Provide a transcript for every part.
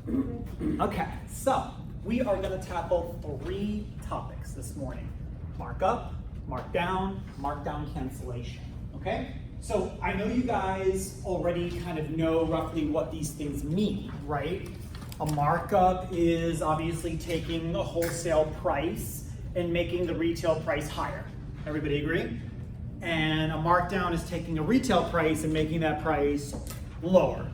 Okay, so we are going to tackle 3 topics this morning: markup, markdown, markdown cancellation. Okay, so I know you guys already kind of know roughly what these things mean, right? A markup is obviously taking a wholesale price and making the retail price higher. Everybody agree? And a markdown is taking a retail price and making that price lower.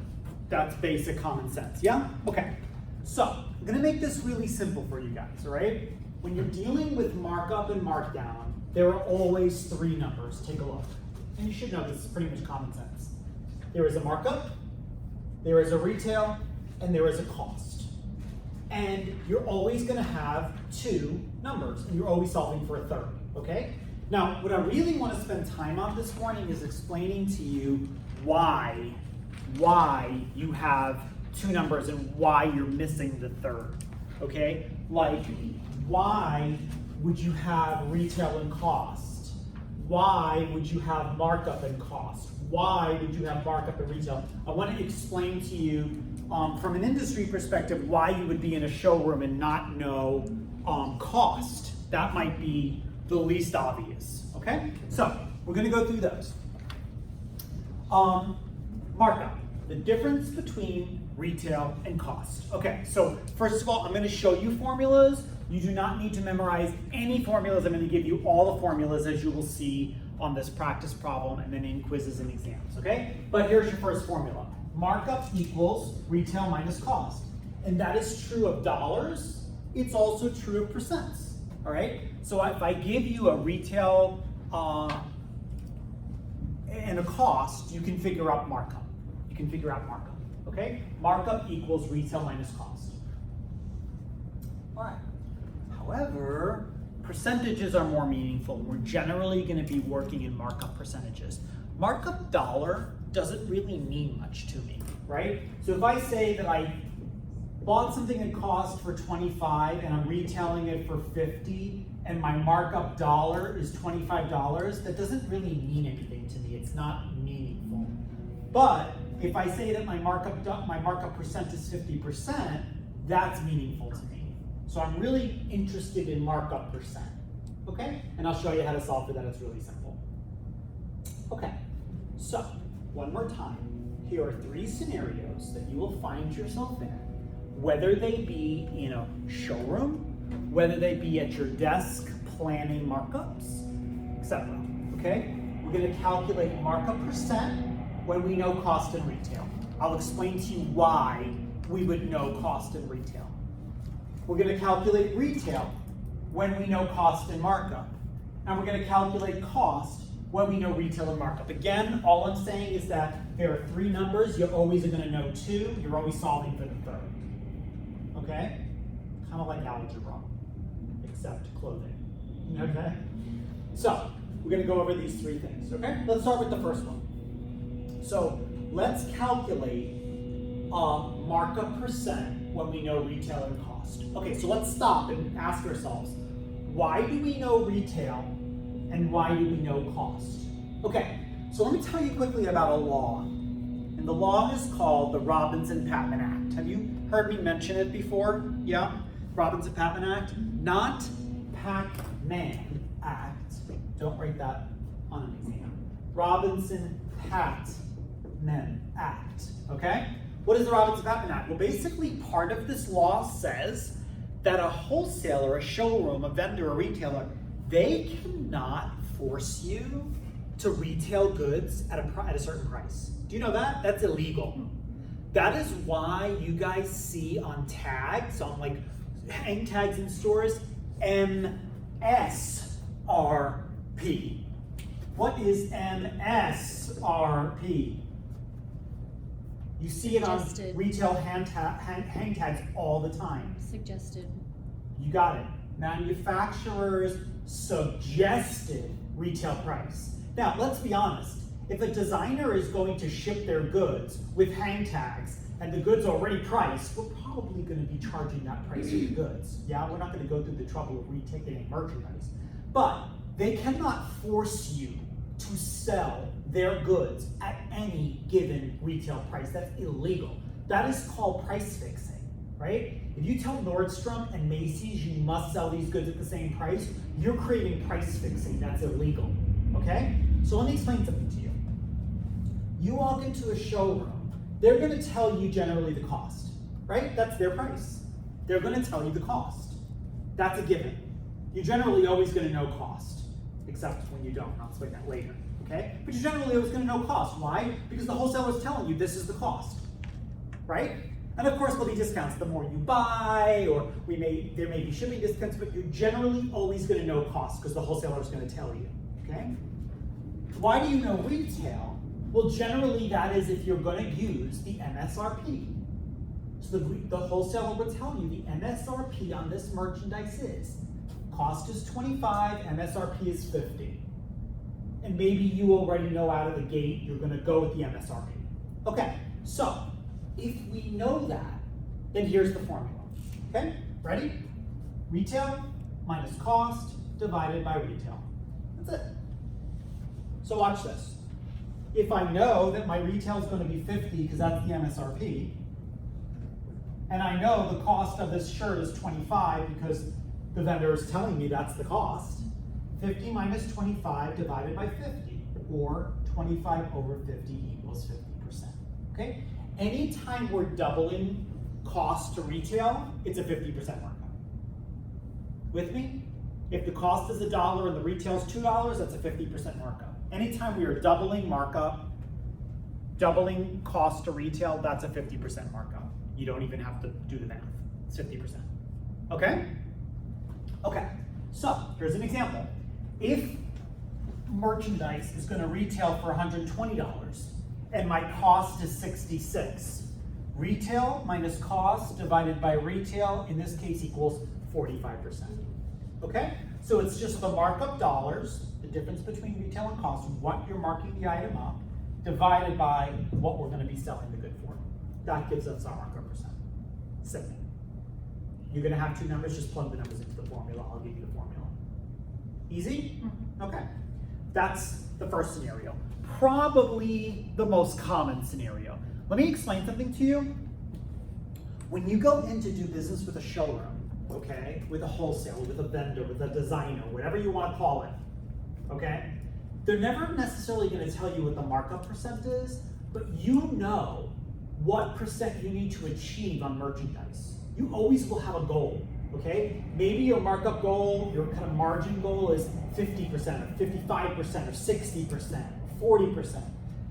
That's basic common sense, yeah? Okay, so I'm gonna make this really simple for you guys, all right? When you're dealing with markup and markdown, there are always 3 numbers. Take a look. And you should know this is pretty much common sense. There is a markup, there is a retail, and there is a cost. And you're always gonna have 2 numbers, and you're always solving for a 3rd, okay? Now, what I really wanna spend time on this morning is explaining to you why you have 2 numbers and why you're missing the 3rd, okay? Like, why would you have retail and cost? Why would you have markup and cost? Why would you have markup and retail? I want to explain to you from an industry perspective why you would be in a showroom and not know cost. That might be the least obvious, okay? So we're gonna go through those. Markup, the difference between retail and cost. Okay, so first of all, I'm gonna show you formulas. You do not need to memorize any formulas. I'm gonna give you all the formulas as you will see on this practice problem and then in quizzes and exams, okay? But here's your first formula. Markup equals retail minus cost. And that is true of dollars. It's also true of percents, all right? So if I give you a retail and a cost, you can figure out markup. You can figure out markup, okay? Markup equals retail minus cost. All right. However, percentages are more meaningful. We're generally going to be working in markup percentages. Markup dollar doesn't really mean much to me, right? So if I say that I bought something that cost for 25 and I'm retailing it for 50 and my markup dollar is $25, that doesn't really mean anything to me. It's not meaningful. But if I say that my markup percent is 50%, that's meaningful to me. So I'm really interested in markup percent, okay? And I'll show you how to solve for that. It's really simple. Okay, so one more time. Here are 3 scenarios that you will find yourself in, whether they be in a showroom, whether they be at your desk planning markups, etc. Okay? We're going to calculate markup percent when we know cost and retail. I'll explain to you why we would know cost and retail. We're going to calculate retail when we know cost and markup. And we're going to calculate cost when we know retail and markup. Again, all I'm saying is that there are 3 numbers. You're always going to know 2. You're always solving for the 3rd. Okay? Kind of like algebra, except clothing. Okay? So, we're going to go over these 3 things. Okay? Let's start with the first one. So, let's calculate markup percent when we know retail and cost. Okay, so let's stop and ask ourselves, why do we know retail and why do we know cost? Okay, so let me tell you quickly about a law. And the law is called the Robinson-Patman Act. Have you heard me mention it before? Yeah? Robinson-Patman Act? Not Pac-Man Act. Don't write that on an exam. Robinson-Patman Act, okay? What is the Robinson-Patman Act? Well, basically part of this law says that a wholesaler, a showroom, a vendor, a retailer, they cannot force you to retail goods at a certain price. Do you know that? That's illegal. That is why you guys see on tags, on like hang tags in stores, MSRP. What is MSRP? You see it Suggested. on retail hang tags all the time. Suggested. You got it. Manufacturer's suggested retail price. Now, let's be honest. If a designer is going to ship their goods with hang tags and the goods are already priced, we're probably going to be charging that price for the goods. Yeah, we're not going to go through the trouble of reticketing merchandise. But they cannot force you to sell their goods at any given retail price. That's illegal. That is called price fixing. right? If you tell Nordstrom and Macy's you must sell these goods at the same price, you're creating price fixing. That's illegal, okay? So let me explain something to you. You walk into a showroom, they're gonna tell you generally the cost, right? That's their price. They're gonna tell you the cost. That's a given. You're generally always gonna know cost, except when you don't, and I'll explain that later, okay? But you're generally always gonna know cost. Why? Because the wholesaler's telling you this is the cost, right? And of course there'll be discounts the more you buy, or there may be shipping discounts, but you're generally always gonna know cost because the wholesaler's gonna tell you, okay? Why do you know retail? Well, generally that is if you're gonna use the MSRP. So the wholesaler will tell you the MSRP on this merchandise is, cost is 25, MSRP is 50. And maybe you already know out of the gate you're gonna go with the MSRP. Okay, so if we know that, then here's the formula, okay? Ready? Retail minus cost divided by retail. That's it. So watch this. If I know that my retail is gonna be 50 because that's the MSRP, and I know the cost of this shirt is 25 because the vendor is telling me that's the cost, 50 minus 25 divided by 50, or 25 over 50 equals 50%, okay? Anytime we're doubling cost to retail, it's a 50% markup. With me? If the cost is $1 and the retail is $2, that's a 50% markup. Anytime we are doubling markup, doubling cost to retail, that's a 50% markup. You don't even have to do the math. It's 50%. Okay? Okay, so here's an example. If merchandise is going to retail for $120 and my cost is $66, retail minus cost divided by retail in this case equals 45%. Okay? So it's just the markup dollars, the difference between retail and cost, what you're marking the item up, divided by what we're going to be selling the good for. That gives us our markup percent. Simple. You're going to have two numbers, just plug the numbers into the formula. I'll give you the formula. Easy? Okay. That's the first scenario. Probably the most common scenario. Let me explain something to you. When you go in to do business with a showroom, okay, with a wholesaler, with a vendor, with a designer, whatever you want to call it, okay, they're never necessarily going to tell you what the markup percent is, but you know what percent you need to achieve on merchandise. You always will have a goal, okay? Maybe your markup goal, your kind of margin goal is 50% or 55% or 60%, 40%.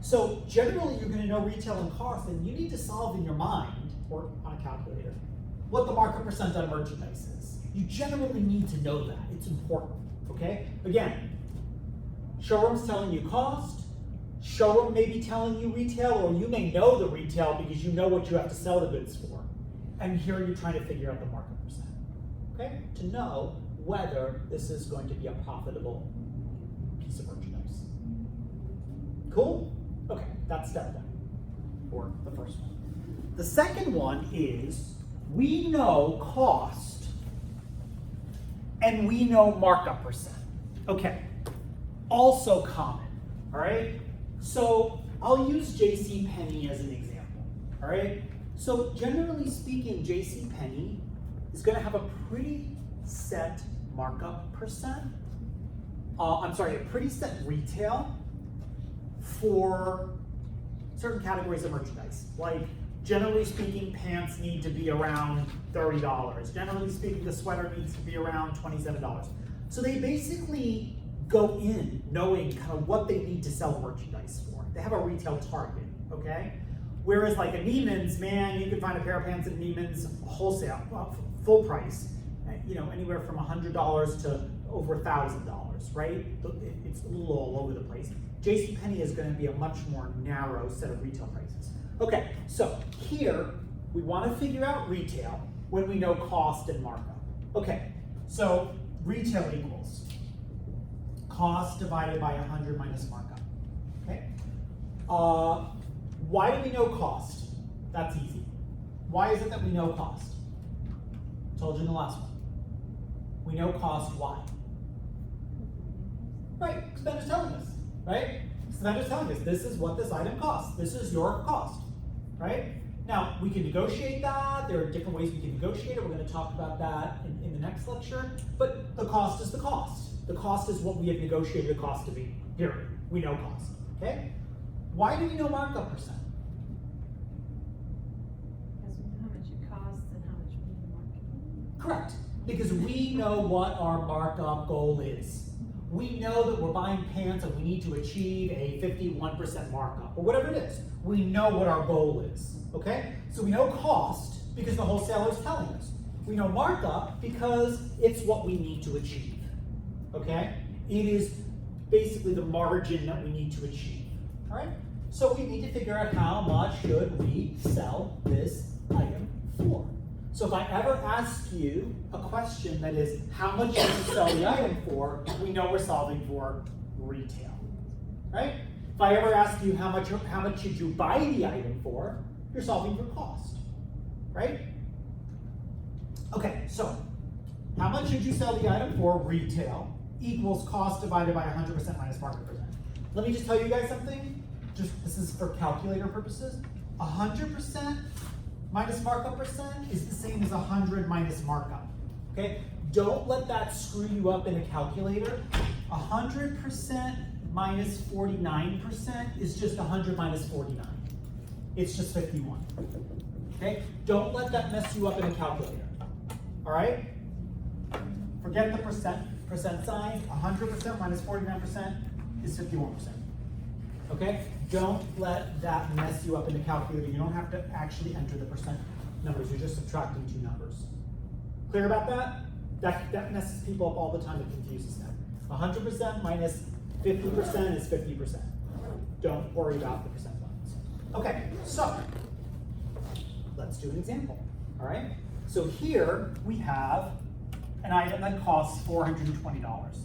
So generally you're gonna know retail and cost, and you need to solve in your mind, or on a calculator, what the markup percent on merchandise is. You generally need to know that, it's important, okay? Again, showroom's telling you cost, showroom may be telling you retail, or you may know the retail because you know what you have to sell the goods for. And here you're trying to figure out the markup percent, okay? To know whether this is going to be a profitable piece of merchandise. Cool? Okay, that's step one, or the first one. The second one is, we know cost and we know markup percent. Okay, also common, all right? So I'll use JCPenney as an example, all right? So generally speaking, JCPenney is going to have a pretty set markup percent. A pretty set retail for certain categories of merchandise. Like generally speaking, pants need to be around $30. Generally speaking, the sweater needs to be around $27. So they basically go in knowing kind of what they need to sell merchandise for. They have a retail target, okay? Whereas like a Neiman's, man, you can find a pair of pants at Neiman's wholesale, full price, you know, anywhere from $100 to over $1,000, right? It's a little all over the place. JCPenney is going to be a much more narrow set of retail prices. Okay, so here we want to figure out retail when we know cost and markup. Okay, so retail equals cost divided by 100 minus markup. Okay. Why do we know cost? That's easy. Why is it that we know cost? Told you in the last one. We know cost, why? Right, because the vendor's telling us, right? So the vendor's telling us, this is what this item costs. This is your cost, right? Now, we can negotiate that. There are different ways we can negotiate it. We're going to talk about that in the next lecture. But the cost is the cost. The cost is what we have negotiated the cost to be, period. We know cost, okay? Why do we know markup percent? Because we know how much it costs and how much we need to market. Correct, because we know what our markup goal is. We know that we're buying pants and we need to achieve a 51% markup, or whatever it is. We know what our goal is, okay? So we know cost because the wholesaler is telling us. We know markup because it's what we need to achieve, okay? It is basically the margin that we need to achieve, all right? So we need to figure out how much should we sell this item for. So if I ever ask you a question that is, how much should you sell the item for, we know we're solving for retail, right? If I ever ask you how much should you buy the item for, you're solving for cost, right? Okay, so how much should you sell the item for, retail, equals cost divided by 100% minus market percent. Let me just tell you guys something. This is for calculator purposes. 100% minus markup percent is the same as 100 minus markup, okay? Don't let that screw you up in a calculator. 100% minus 49% is just 100 minus 49. It's just 51, okay? Don't let that mess you up in a calculator, all right? Forget the percent sign. 100% minus 49% is 51%. Okay? Don't let that mess you up in the calculator. You don't have to actually enter the percent numbers. You're just subtracting two numbers. Clear about that? That messes people up all the time. It confuses them. 100% minus 50% is 50%. Don't worry about the percent lines. Okay, so let's do an example. All right? So here we have an item that costs $420.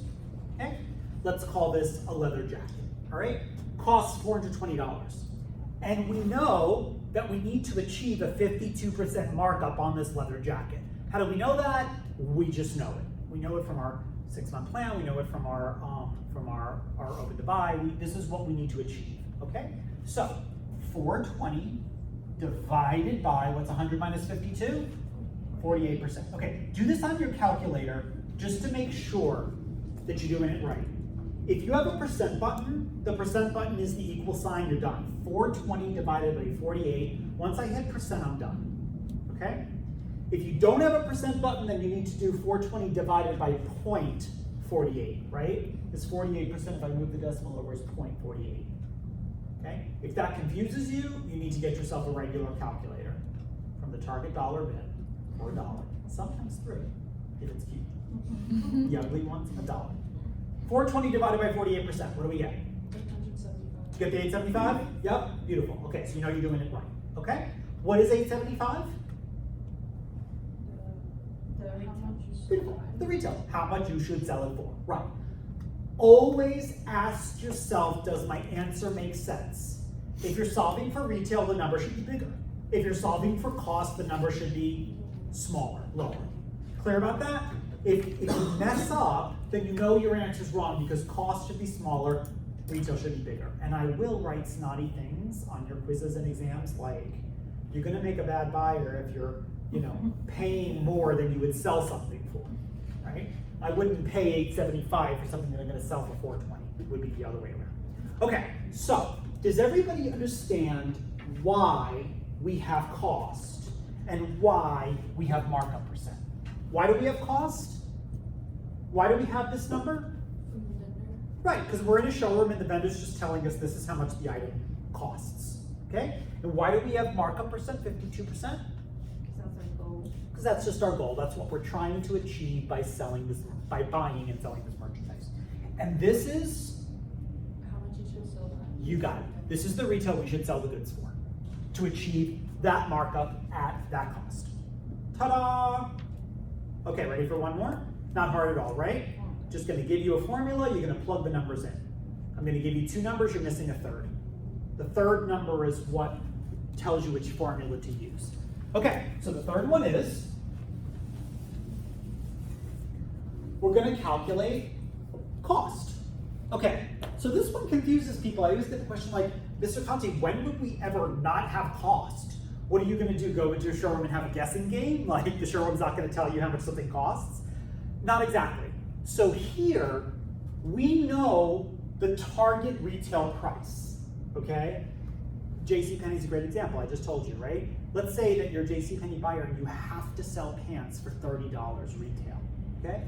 Okay? Let's call this a leather jacket. All right? Costs $420. And we know that we need to achieve a 52% markup on this leather jacket. How do we know that? We just know it. We know it from our 6-month plan. We know it from our open to buy. This is what we need to achieve. Okay? So 420 divided by what's 100 minus 52? 48%. Okay, do this on your calculator just to make sure that you're doing it right. If you have a percent button, the percent button is the equal sign, you're done. 420 divided by 48. Once I hit percent, I'm done. Okay? If you don't have a percent button, then you need to do 420 divided by 0.48, right? It's 48%. If I move the decimal over, it's 0.48. Okay? If that confuses you, you need to get yourself a regular calculator from the Target dollar bin. Or $1, sometimes 3, if it's cute. The ugly one's $1. 420 divided by 48%, what do we get? 875. You get the 875? Yep, beautiful. Okay, so you know you're doing it right. Okay, what is 875? The retail. Beautiful. The retail, how much you should sell it for, right. Always ask yourself, does my answer make sense? If you're solving for retail, the number should be bigger. If you're solving for cost, the number should be smaller, lower. Clear about that? If you mess up, then you know your answer's wrong because cost should be smaller, retail should be bigger. And I will write snotty things on your quizzes and exams like, you're gonna make a bad buyer if you're, paying more than you would sell something for, right? I wouldn't pay $875 for something that I'm gonna sell for $420. It would be the other way around. Okay, so does everybody understand why we have cost and why we have markup percent? Why do we have cost? Why do we have this number? Right, because we're in a showroom and the vendor's just telling us this is how much the item costs, okay? And why do we have markup percent, 52%? Because that's our goal. Because that's just our goal. That's what we're trying to achieve by selling this, by buying and selling this merchandise. And this is, How much you should sell that? you got it. This is the retail we should sell the goods for to achieve that markup at that cost. Ta-da! Okay, ready for one more? Not hard at all, right? Just gonna give you a formula, you're gonna plug the numbers in. I'm gonna give you two numbers, you're missing a third. The third number is what tells you which formula to use. Okay, so the third one is, we're gonna calculate cost. Okay, so this one confuses people. I always get the question like, Mr. Conte, when would we ever not have cost? What are you going to do? Go into a showroom and have a guessing game? Like the showroom's not going to tell you how much something costs? Not exactly. So here, we know the target retail price, okay? JCPenney's a great example, I just told you, right? Let's say that you're a JCPenney buyer and you have to sell pants for $30 retail, okay?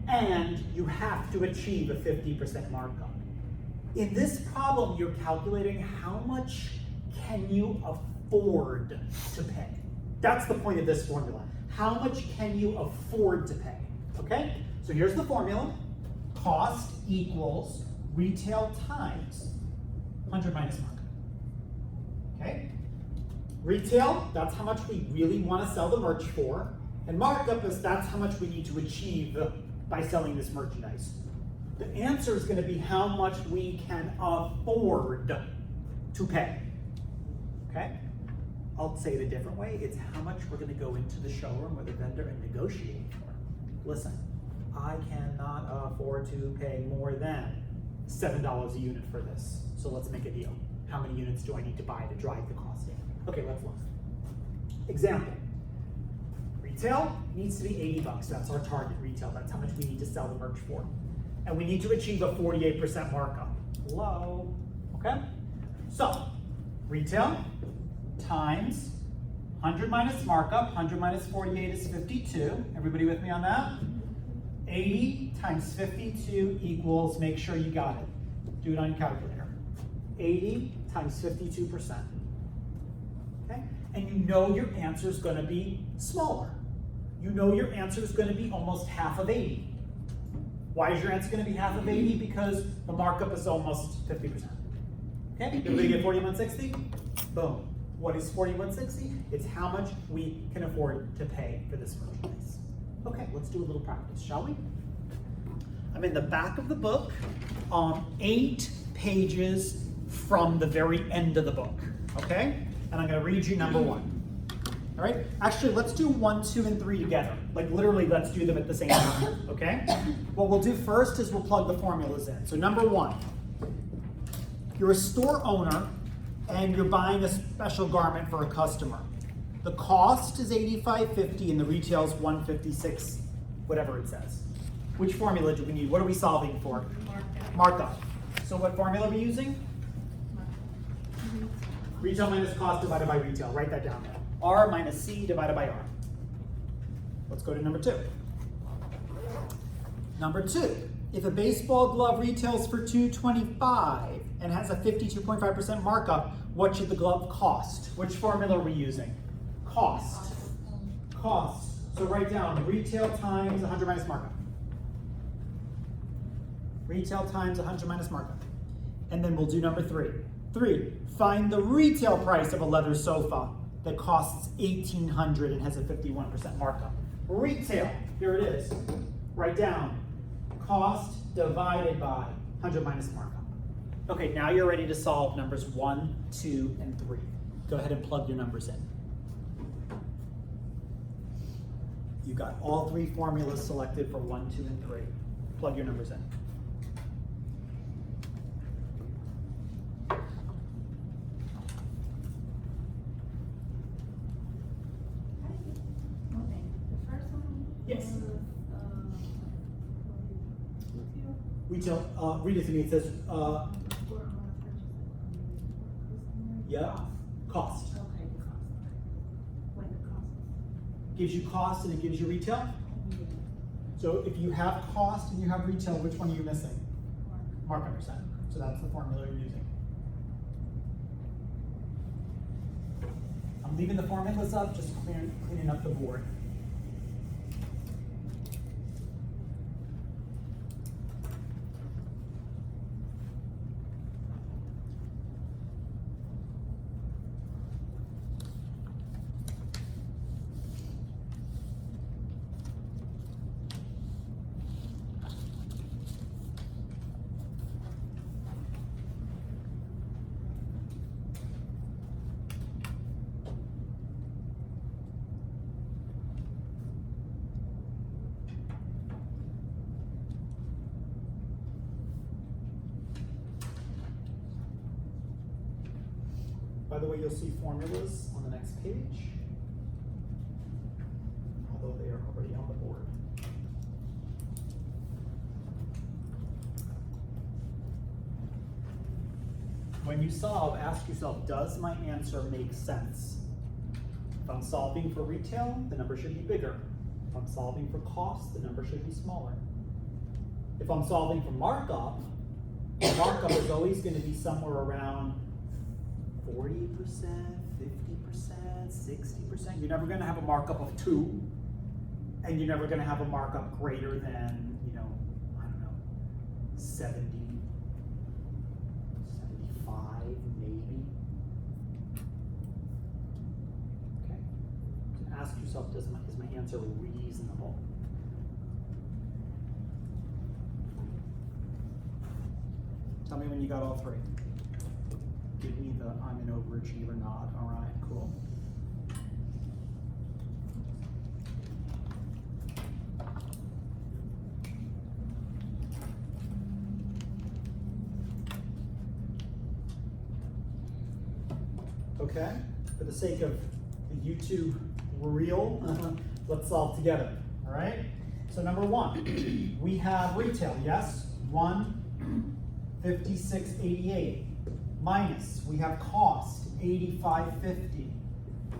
And you have to achieve a 50% markup. In this problem, you're calculating how much can you afford to pay. That's the point of this formula. How much can you afford to pay, okay? So here's the formula. Cost equals retail times 100 minus markup, okay? Retail, that's how much we really want to sell the merch for. And markup is that's how much we need to achieve by selling this merchandise. The answer is going to be how much we can afford to pay, okay? I'll say it a different way. It's how much we're going to go into the showroom with a vendor and negotiate for. Listen, I cannot afford to pay more than $7 a unit for this. So let's make a deal. How many units do I need to buy to drive the cost in? Okay, let's look. Example. Retail needs to be 80 bucks. That's our target retail. That's how much we need to sell the merch for. And we need to achieve a 48% markup. Low, okay? So, retail times 100 minus markup. 100 minus 48 is 52. Everybody with me on that? 80 times 52 equals, make sure you got it. Do it on your calculator. 80 times 52%. Okay? And you know your answer is going to be smaller. You know your answer is going to be almost half of 80. Why is your answer going to be half of 80? Because the markup is almost 50%. Okay? Everybody get 4160? Boom. What is 4160? It's how much we can afford to pay for this merchandise. Okay, let's do a little practice, shall we? I'm in the back of the book, 8 pages from the very end of the book, okay? And I'm gonna read you number 1. All right? Actually, let's do 1, 2, and 3 together. Like literally, let's do them at the same time, okay? What we'll do first is we'll plug the formulas in. So number 1, you're a store owner and you're buying a special garment for a customer. The cost is $85.50 and the retail is $156, whatever it says. Which formula do we need? What are we solving for? Markup. So what formula are we using? Retail minus cost divided by retail. Write that down there. R minus C divided by R. Let's go to number 2. Number 2, if a baseball glove retails for $225 and has a 52.5% markup, what should the glove cost? Which formula are we using? Cost. Cost. So write down retail times 100 minus markup. Retail times 100 minus markup. And then we'll do number 3. 3, find the retail price of a leather sofa that costs $1,800 and has a 51% markup. Retail, here it is. Write down cost divided by 100 minus markup. Okay, now you're ready to solve numbers 1, 2, and 3. Go ahead and plug your numbers in. You got all 3 formulas selected for 1, 2, and 3. Plug your numbers in. Yes. Retail, read it to me, it says, yeah, cost. Okay, the cost. When the cost. Gives you cost and it gives you retail? So if you have cost and you have retail, which one are you missing? Markup percent. So that's the formula you're using. I'm leaving the formulas up, just cleaning up the board. By the way, you'll see formulas on the next next page. Although they are already on the board. When you solve, ask yourself, does my answer make sense? If I'm solving for retail, the number should be bigger. If I'm solving for cost, the number should be smaller. If I'm solving for markup, the markup is always going to be somewhere around 40%, 50%, 60%. You're never going to have a markup of 2, and you're never going to have a markup greater than, I don't know, 70, 75, maybe. Okay. So ask yourself, is my answer reasonable? Tell me when you got all 3. Give me the I'm an overachiever nod. All right, cool. Okay, for the sake of the YouTube reel, let's solve together. All right, so number 1, we have retail, yes? 156.88 minus, we have cost, 85.50.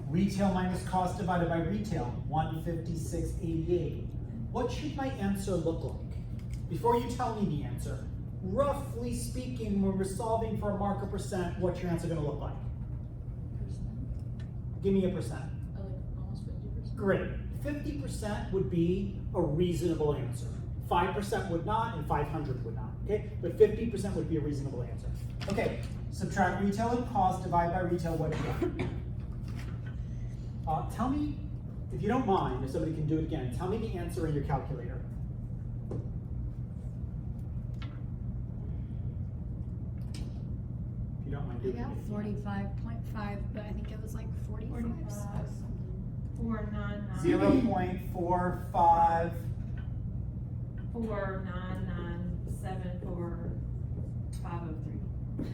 Retail minus cost divided by retail, 156.88. What should my answer look like? Before you tell me the answer, roughly speaking, when we're solving for a markup percent, what's your answer going to look like? Give me a percent. Almost 50%. Great. 50% would be a reasonable answer. 5% would not, and 500 would not. Okay, but 50% would be a reasonable answer. Okay, subtract retail and cost, divide by retail. What do you get? Tell me, if you don't mind, if somebody can do it again, tell me the answer in your calculator. If you don't mind I doing it. got 45.5, but I think it was like 45. 499. 0.45. 49974 503.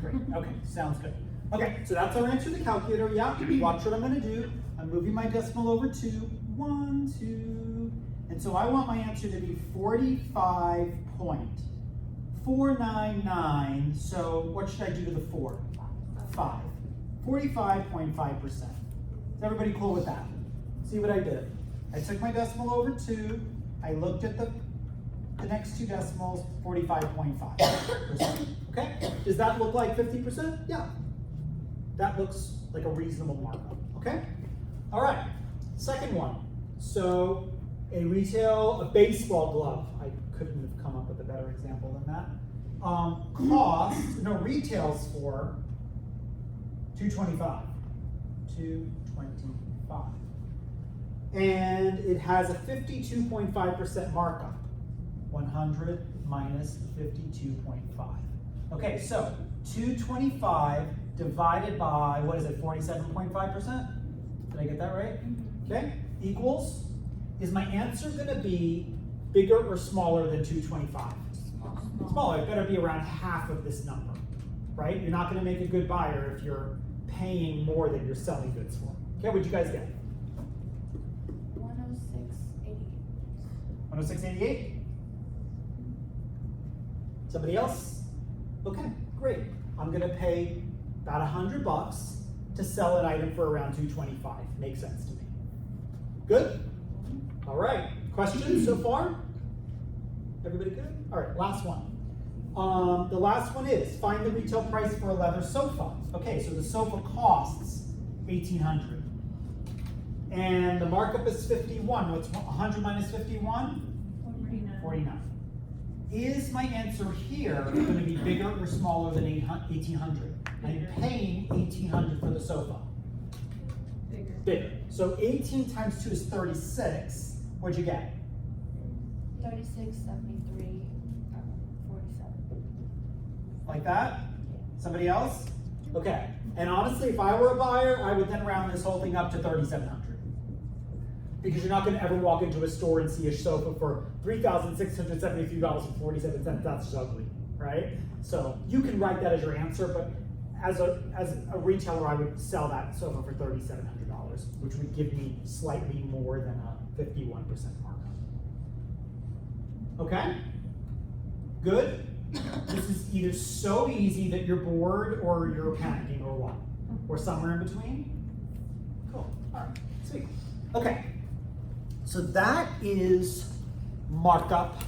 Great. Okay, sounds good. Okay, so that's our answer to the calculator. Yeah, watch what I'm going to do. I'm moving my decimal over 2, 1, 2. And so I want my answer to be 45.499. So what should I do to the 4? 5. 45.5%. Is everybody cool with that? See what I did? I took my decimal over 2. I looked at the next 2 decimals, 45.5%. Okay? Does that look like 50%? Yeah. That looks like a reasonable markup. Okay? All right. Second one. So a baseball glove. I couldn't have come up with a better example than that. Retails for $225. $225. And it has a 52.5% markup. 100 minus 52.5. Okay, so 225 divided by, what is it, 47.5%? Did I get that right? Okay, equals, is my answer going to be bigger or smaller than 225? Smaller. It better be around half of this number, right? You're not going to make a good buyer if you're paying more than you're selling goods for. Okay, what'd you guys get? 106.88. 106.88? Somebody else? Okay, great. I'm gonna pay about $100 to sell an item for around $225. Makes sense to me. Good? All right, questions so far? Everybody good? All right, last one. The last one is, find the retail price for a leather sofa. Okay, so the sofa costs $1,800. And the markup is 51. What's 100 minus 51? 49. Is my answer here going to be bigger or smaller than 1,800? I'm paying 1,800 for the sofa. Bigger. So 18 times 2 is 36. What'd you get? 36, 73, 47. Like that? Somebody else? Okay. And honestly, if I were a buyer, I would then round this whole thing up to 3,700. Because you're not going to ever walk into a store and see a sofa for $3,673.47. That's just ugly, right? So you can write that as your answer, but as a retailer, I would sell that sofa for $3,700. which would give me slightly more than a 51% markup. Okay? Good? This is either so easy that you're bored or you're panicking or what? Or somewhere in between? Cool. All right. Sweet. Okay. So that is markup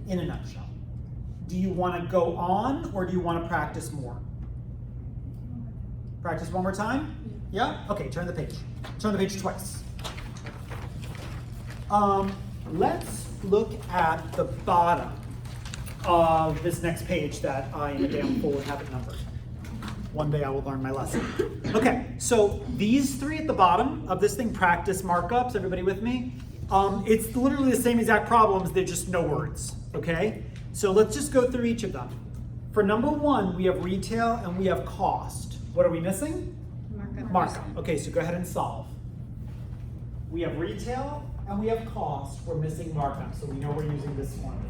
in a nutshell. Do you want to go on or do you want to practice more? Practice one more time? Yeah? Okay, turn the page. Turn the page twice. Let's look at the bottom of this next page that I am a damn fool and have it numbered. One day I will learn my lesson. Okay, so these three at the bottom of this thing, practice markups, everybody with me? It's literally the same exact problems, they're just no words, okay? So let's just go through each of them. For number one, we have retail and we have cost. What are we missing? Markup. Okay, so go ahead and solve. We have retail and we have cost. We're missing markup, so we know we're using this formula.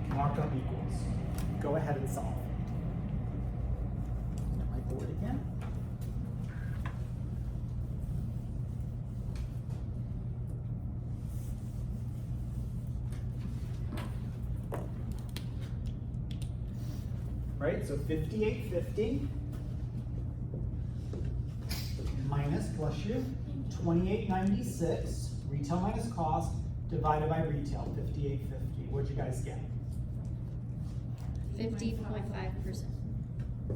Markup equals. Go ahead and solve. Get my board again. Right, so 5850 minus, bless you, 2896, retail minus cost, divided by retail, 5850. What'd you guys get? 50.5%.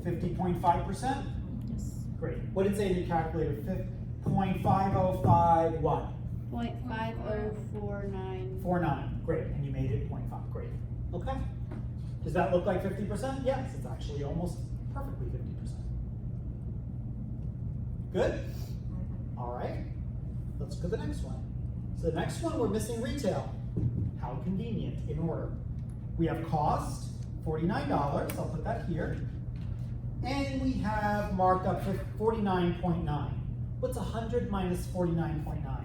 50.5%? Yes. Great. What did it say in your calculator? 0.505 what? 0.5049. 49. Great. And you made it 0.5. Great. Okay. Does that look like 50%? Yes, it's actually almost perfectly 50%. Good? All right. Let's go to the next one. So the next one, we're missing retail. How convenient in order. We have cost, $49. I'll put that here. And we have markup for 49.9. What's 100 minus 49.9?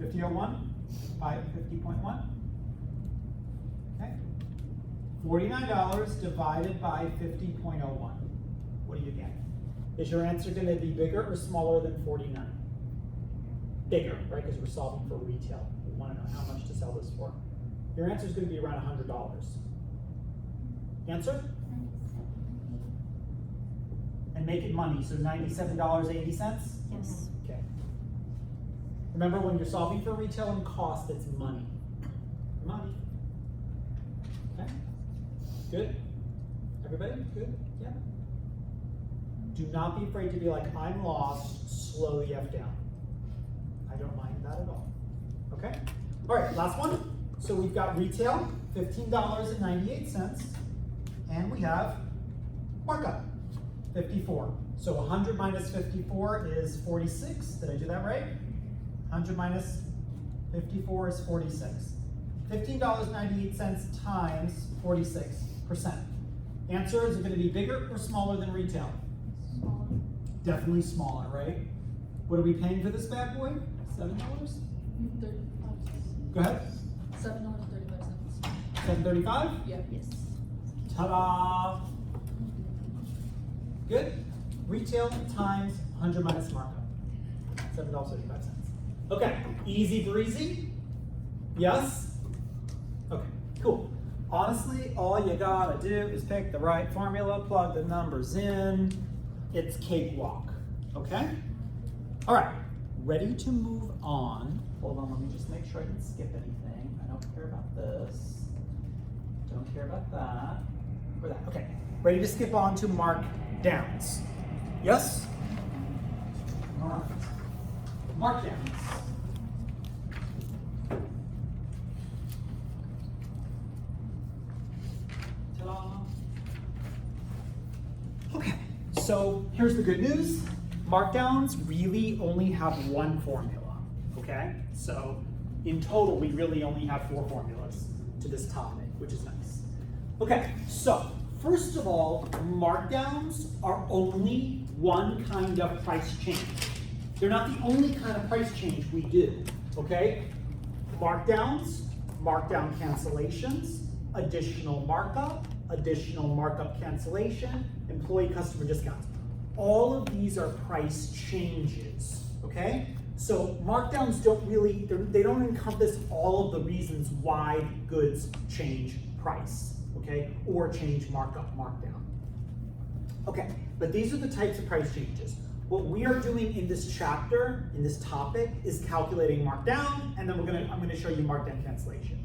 50.01? 50.1? Okay. $49 divided by 50.01. What do you get? Is your answer going to be bigger or smaller than 49? Bigger, right? Because we're solving for retail. We want to know how much to sell this for. Your answer is going to be around $100. Answer? And make it money, so $97.80? Yes. Okay. Remember, when you're solving for retail and cost, it's money. Money. Okay. Good? Everybody? Good? Yeah? Do not be afraid to be like, I'm lost, slow the F down. I don't mind that at all. Okay? All right, last one. So we've got retail, $15.98, and we have markup, 54. So 100 minus 54 is 46. Did I do that right? 100 minus 54 is 46. $15.98 times 46%. Answer, is it going to be bigger or smaller than retail? Smaller. Definitely smaller, right? What are we paying for this bad boy? $7? 35. Go ahead. $7.35. $7.35? Yeah. Yes. Ta-da! Good. Retail times 100 minus markup. $7.35. Okay, easy breezy? Yes? Okay, cool. Honestly, all you gotta do is pick the right formula, plug the numbers in. It's cakewalk, okay? All right, ready to move on. Hold on, let me just make sure I didn't skip anything. I don't care about this. Don't care about that. Or that, okay. Ready to skip on to markdowns. Yes? All right. Markdowns. Ta-da. Okay, so here's the good news. Markdowns really only have one formula, okay? So in total, we really only have 4 formulas to this topic, which is nice. Okay, so first of all, markdowns are only one kind of price change. They're not the only kind of price change we do, okay? Markdowns, markdown cancellations, additional markup cancellation, employee customer discounts. all of these are price changes, okay? So markdowns don't really, they don't encompass all of the reasons why goods change price, okay? Or change markup, markdown. Okay, but these are the types of price changes. What we are doing in this chapter, in this topic, is calculating markdown, and then I'm gonna show you markdown cancellation.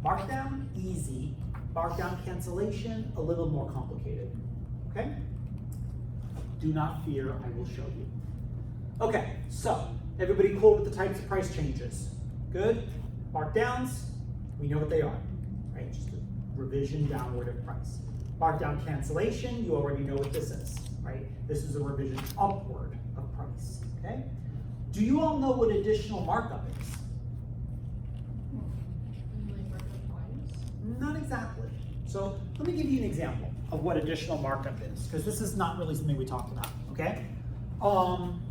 Markdown, easy. Markdown cancellation, a little more complicated, okay? Do not fear, I will show you. Okay, so everybody cool with the types of price changes? Good? Markdowns, we know what they are, right? Just a revision downward of price. Markdown cancellation, you already know what this is, right? This is a revision upward of price, okay? Do you all know what additional markup is? Not exactly. So let me give you an example of what additional markup is, because this is not really something we talked about, okay?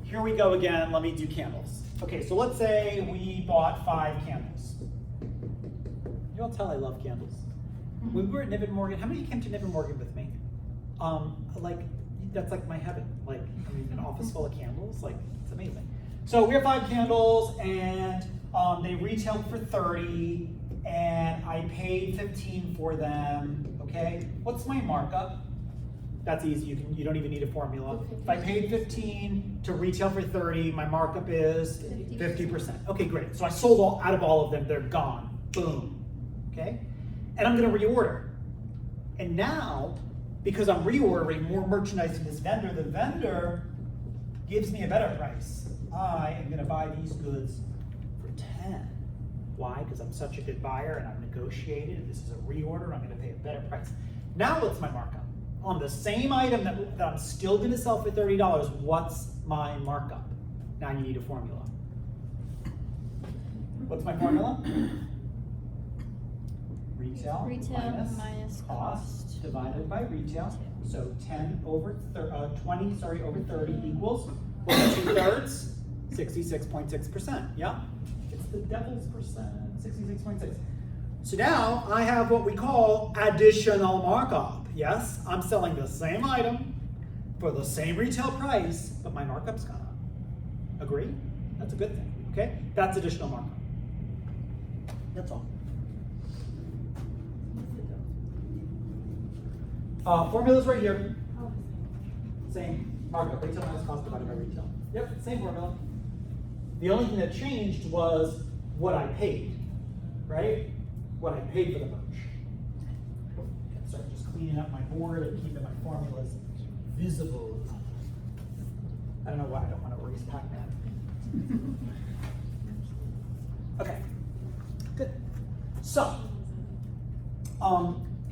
Here we go again, let me do candles. Okay, so let's say we bought 5 candles. You all tell I love candles. When we were at Niven Morgan, how many came to Niven Morgan with me? Like, that's like my heaven. Like, I mean, an office full of candles, like, it's amazing. So we have 5 candles, and they retailed for 30, and I paid 15 for them, okay? What's my markup? That's easy, you don't even need a formula. If I paid 15 to retail for 30, my markup is 50%. Okay, great, so I sold out of all of them, they're gone, boom, okay? And I'm gonna reorder. And now, because I'm reordering more merchandise from this vendor, the vendor gives me a better price. I am gonna buy these goods for 10. Why? Because I'm such a good buyer and I've negotiated, this is a reorder, I'm gonna pay a better price. Now what's my markup? On the same item that I'm still gonna sell for $30, what's my markup? Now you need a formula. What's my formula? Retail minus cost divided by retail. So 10 over 20 over 30 equals, what's 2/3? 66.6%, yeah? It's the devil's percent, 66.6. So now I have what we call additional markup. Yes, I'm selling the same item for the same retail price, but my markup's gone up. Agree? That's a good thing, okay? That's additional markup. That's all. Formula's right here. Same markup, retail minus cost divided by retail. Yep, same formula. The only thing that changed was what I paid, right? What I paid for the merch. Start just cleaning up my board and keeping my formulas visible. I don't know why I don't want to erase Pac-Man. Okay, good. So,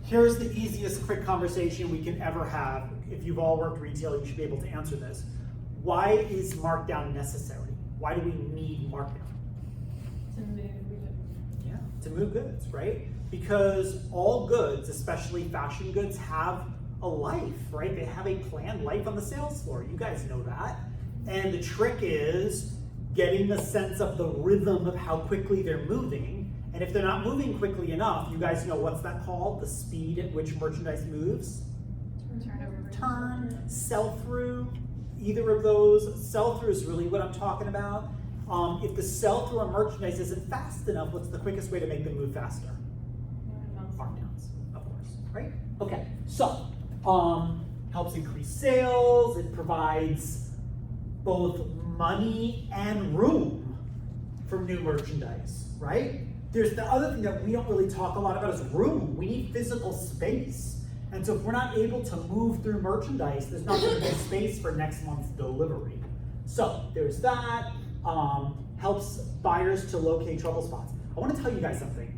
here's the easiest quick conversation we can ever have. If you've all worked retail, you should be able to answer this. Why is markdown necessary? Why do we need markdown? To move. Yeah, to move goods, right? Because all goods, especially fashion goods, have a life, right? They have a planned life on the sales floor. You guys know that. And the trick is getting the sense of the rhythm of how quickly they're moving. And if they're not moving quickly enough, you guys know what's that called? The speed at which merchandise moves? Turn, sell-through, either of those. Sell-through is really what I'm talking about. If the sell-through on merchandise isn't fast enough, what's the quickest way to make them move faster? Markdowns, of course, right? Okay, so helps increase sales. It provides both money and room for new merchandise, right? There's the other thing that we don't really talk a lot about is room. We need physical space. And so if we're not able to move through merchandise, there's not going to be space for next month's delivery. So there's that. Helps buyers to locate trouble spots. I want to tell you guys something.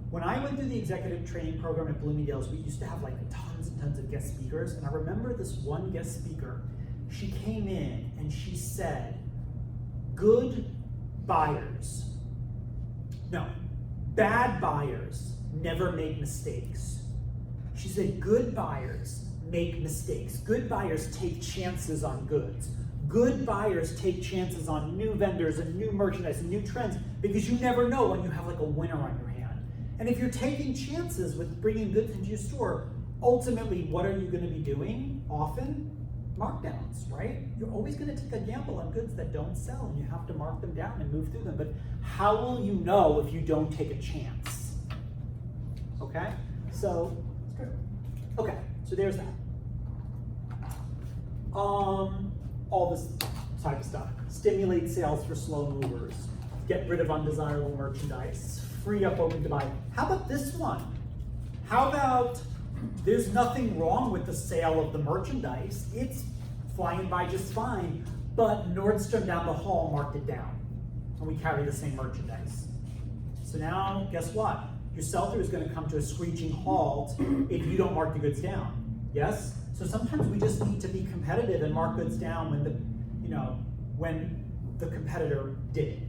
When I went through the executive training program at Bloomingdale's, we used to have like tons and tons of guest speakers. And I remember this one guest speaker, she came in and she said, bad buyers never make mistakes. She said, good buyers make mistakes. Good buyers take chances on goods. Good buyers take chances on new vendors and new merchandise and new trends because you never know when you have like a winner on your hand. And if you're taking chances with bringing goods into your store, ultimately, what are you going to be doing often? markdowns, right? You're always going to take a gamble on goods that don't sell, and you have to mark them down and move through them. But how will you know if you don't take a chance? Okay, so there's that. All this type of stuff. Stimulate sales for slow movers. Get rid of undesirable merchandise. Free up open to buy. How about this one? How about there's nothing wrong with the sale of the merchandise. It's flying by just fine, but Nordstrom down the hall marked it down, and we carry the same merchandise. So now, guess what? Your sell-through is going to come to a screeching halt if you don't mark the goods down. Yes? So sometimes we just need to be competitive and mark goods down when the competitor did it.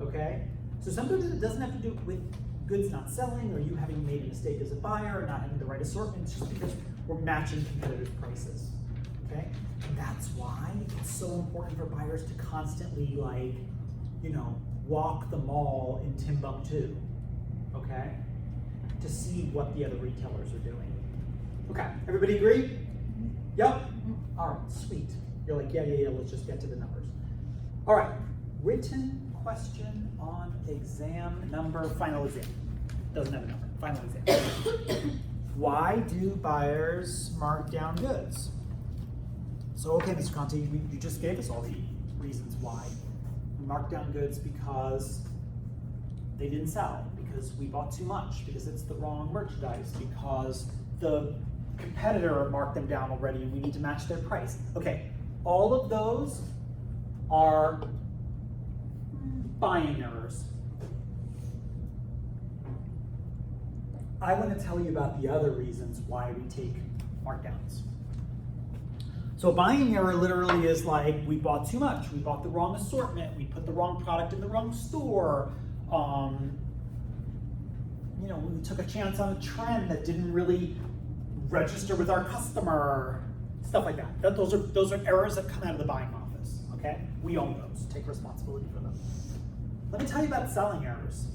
Okay? So sometimes it doesn't have to do with goods not selling or you having made a mistake as a buyer or not having the right assortment. It's just because we're matching competitors' prices. Okay? And that's why it's so important for buyers to constantly walk the mall in Timbuktu. Okay? To see what the other retailers are doing. Okay, everybody agree? Yep? All right, sweet. You're like, yeah, let's just get to the numbers. All right, written question on exam number, final exam. Doesn't have a number, final exam. Why do buyers mark down goods? So, okay, Mr. Conte, you just gave us all the reasons why. We mark down goods because they didn't sell, because we bought too much, because it's the wrong merchandise, because the competitor marked them down already and we need to match their price. Okay, all of those are buying errors. I want to tell you about the other reasons why we take markdowns. So a buying error literally is like we bought too much, we bought the wrong assortment, we put the wrong product in the wrong store, we took a chance on a trend that didn't really register with our customer, stuff like that. Those are errors that come out of the buying office, okay? We own those, take responsibility for them. Let me tell you about selling errors.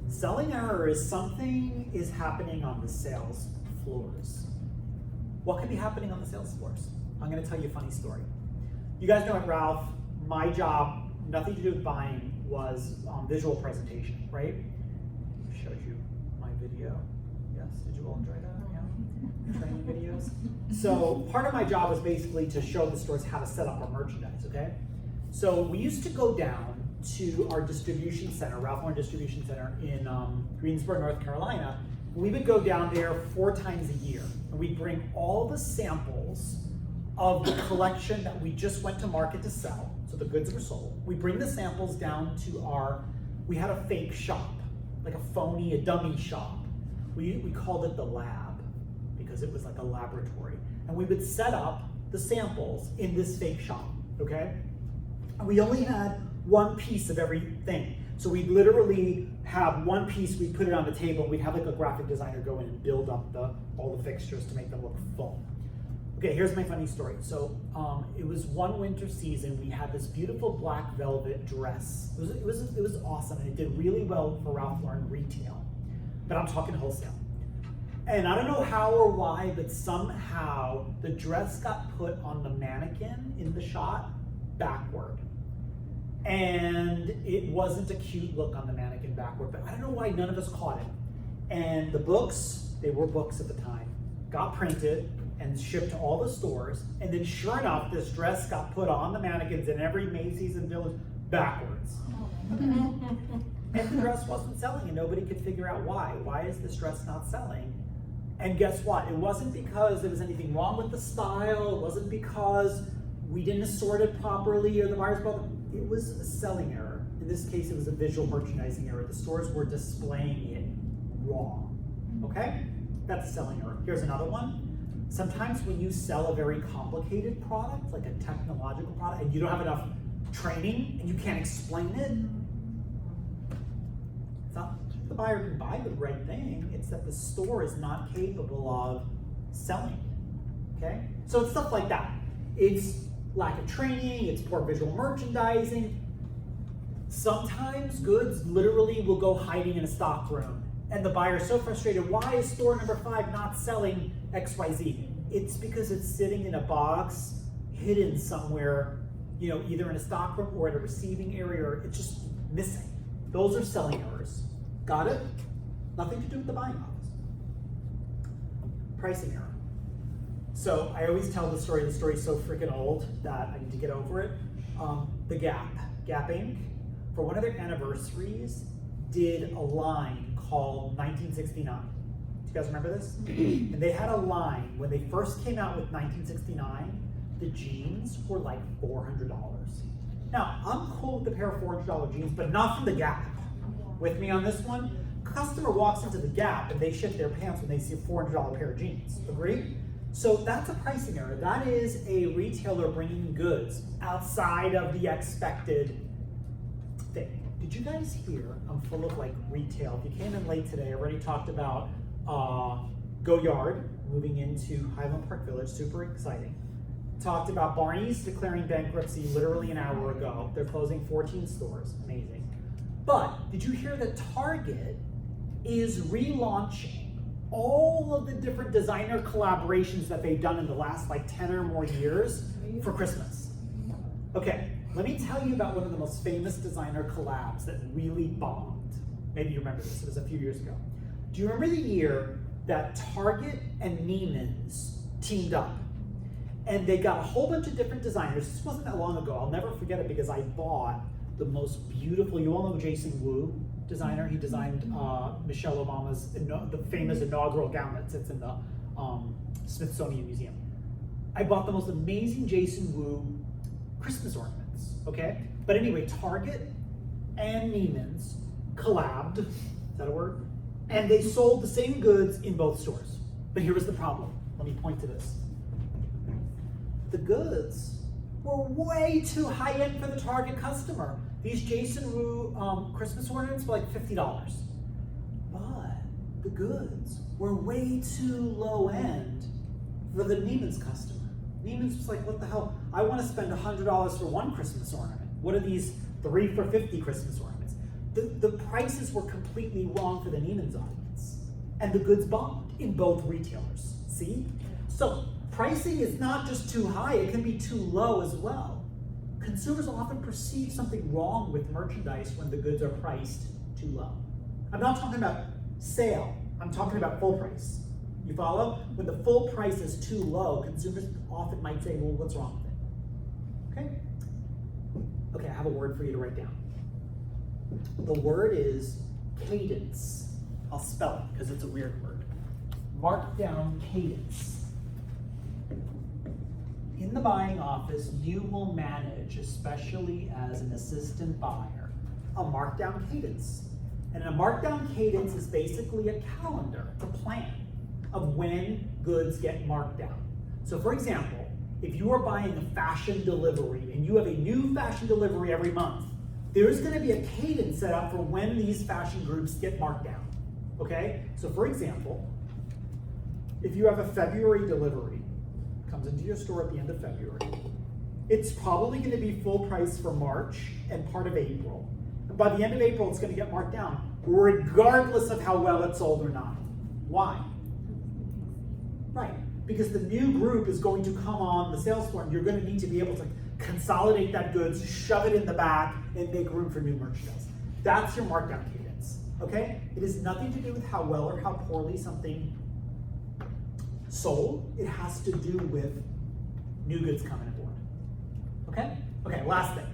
Selling error is something is happening on the sales floors. What could be happening on the sales floors? I'm gonna tell you a funny story. You guys know at Ralph, my job, nothing to do with buying, was visual presentation, right? I showed you my video. Yes, did you all enjoy that? Yeah. Training videos. So part of my job was basically to show the stores how to set up our merchandise, okay? So we used to go down to our distribution center, Ralph Lauren Distribution Center in Greensboro, North Carolina. We would go down there 4 times a year, and we'd bring all the samples of the collection that we just went to market to sell, so the goods were sold. We bring the samples down to we had a fake shop, like a dummy shop. We called it the lab because it was like a laboratory. And we would set up the samples in this fake shop, okay? And we only had one piece of everything. So we'd literally have one piece, we'd put it on the table, we'd have like a graphic designer go in and build up all the fixtures to make them look full. Okay, here's my funny story. So it was one winter season, we had this beautiful black velvet dress. It was awesome, and it did really well for Ralph Lauren retail, but I'm talking wholesale. And I don't know how or why, but somehow the dress got put on the mannequin in the shot backward. And it wasn't a cute look on the mannequin backward, but I don't know why none of us caught it. And the books, they were books at the time, got printed and shipped to all the stores. And then sure enough, this dress got put on the mannequins in every Macy's and Village backwards. And the dress wasn't selling and nobody could figure out why. Why is this dress not selling? And guess what? It wasn't because there was anything wrong with the style. It wasn't because we didn't assort it properly or the buyers bought it. It was a selling error. In this case, it was a visual merchandising error. The stores were displaying it wrong. Okay? That's a selling error. Here's another one. Sometimes when you sell a very complicated product, like a technological product, and you don't have enough training and you can't explain it, it's not the buyer didn't buy the right thing, it's that the store is not capable of selling it. Okay? So it's stuff like that. It's lack of training, it's poor visual merchandising. Sometimes goods literally will go hiding in a stock room and the buyer is so frustrated, why is store number 5 not selling XYZ? It's because it's sitting in a box hidden somewhere, you know, either in a stockroom or at a receiving area, or it's just missing. Those are selling errors. Got it? Nothing to do with the buying office. Pricing error. So I always tell the story's so freaking old that I need to get over it. The Gap Inc., for one of their anniversaries, did a line called 1969. Do you guys remember this? And they had a line, when they first came out with 1969, the jeans were like $400. Now, I'm cool with the pair of $400 jeans, but not from the Gap. With me on this one? Customer walks into the Gap and they shit their pants when they see a $400 pair of jeans. Agree? So that's a pricing error. That is a retailer bringing goods outside of the expected thing. Did you guys hear? I'm full of like retail. If you came in late today, I already talked about Go Yard moving into Highland Park Village. Super exciting. Talked about Barney's declaring bankruptcy literally an hour ago. They're closing 14 stores. Amazing. But did you hear that Target is relaunching all of the different designer collaborations that they've done in the last like 10 or more years for Christmas? Okay, let me tell you about one of the most famous designer collabs that really bombed. Maybe you remember this, it was a few years ago. Do you remember the year that Target and Neiman's teamed up? And they got a whole bunch of different designers. This wasn't that long ago. I'll never forget it because I bought the most beautiful, you all know Jason Wu, designer. He designed Michelle Obama's, the famous inaugural gown that sits in the Smithsonian Museum. I bought the most amazing Jason Wu Christmas ornaments, okay? But anyway, Target and Neiman's collabed, is that a word? And they sold the same goods in both stores. But here was the problem. Let me point to this. The goods were way too high end for the Target customer. These Jason Wu Christmas ornaments were like $50. But the goods were way too low end for the Neiman's customer. Neiman's was like, what the hell? I want to spend $100 for one Christmas ornament. What are these 3 for $50 Christmas ornaments? The prices were completely wrong for the Neiman's audience. And the goods bombed in both retailers. See? So pricing is not just too high, it can be too low as well. Consumers often perceive something wrong with merchandise when the goods are priced too low. I'm not talking about sale, I'm talking about full price. You follow? When the full price is too low, consumers often might say, well, what's wrong with it? Okay? Okay, I have a word for you to write down. The word is cadence. I'll spell it because it's a weird word. Markdown cadence. In the buying office, you will manage, especially as an assistant buyer, a markdown cadence. And a markdown cadence is basically a calendar, a plan of when goods get marked down. So for example, if you are buying a fashion delivery and you have a new fashion delivery every month, there's gonna be a cadence set up for when these fashion groups get marked down, okay? So for example, if you have a February delivery, comes into your store at the end of February, it's probably gonna be full price for March and part of April. And by the end of April, it's gonna get marked down, regardless of how well it's sold or not. Why? Right, because the new group is going to come on the sales floor and you're gonna need to be able to consolidate that goods, shove it in the back, and make room for new merchandise. That's your markdown cadence, okay? It has nothing to do with how well or how poorly something sold. It has to do with new goods coming aboard, okay? Okay, last thing.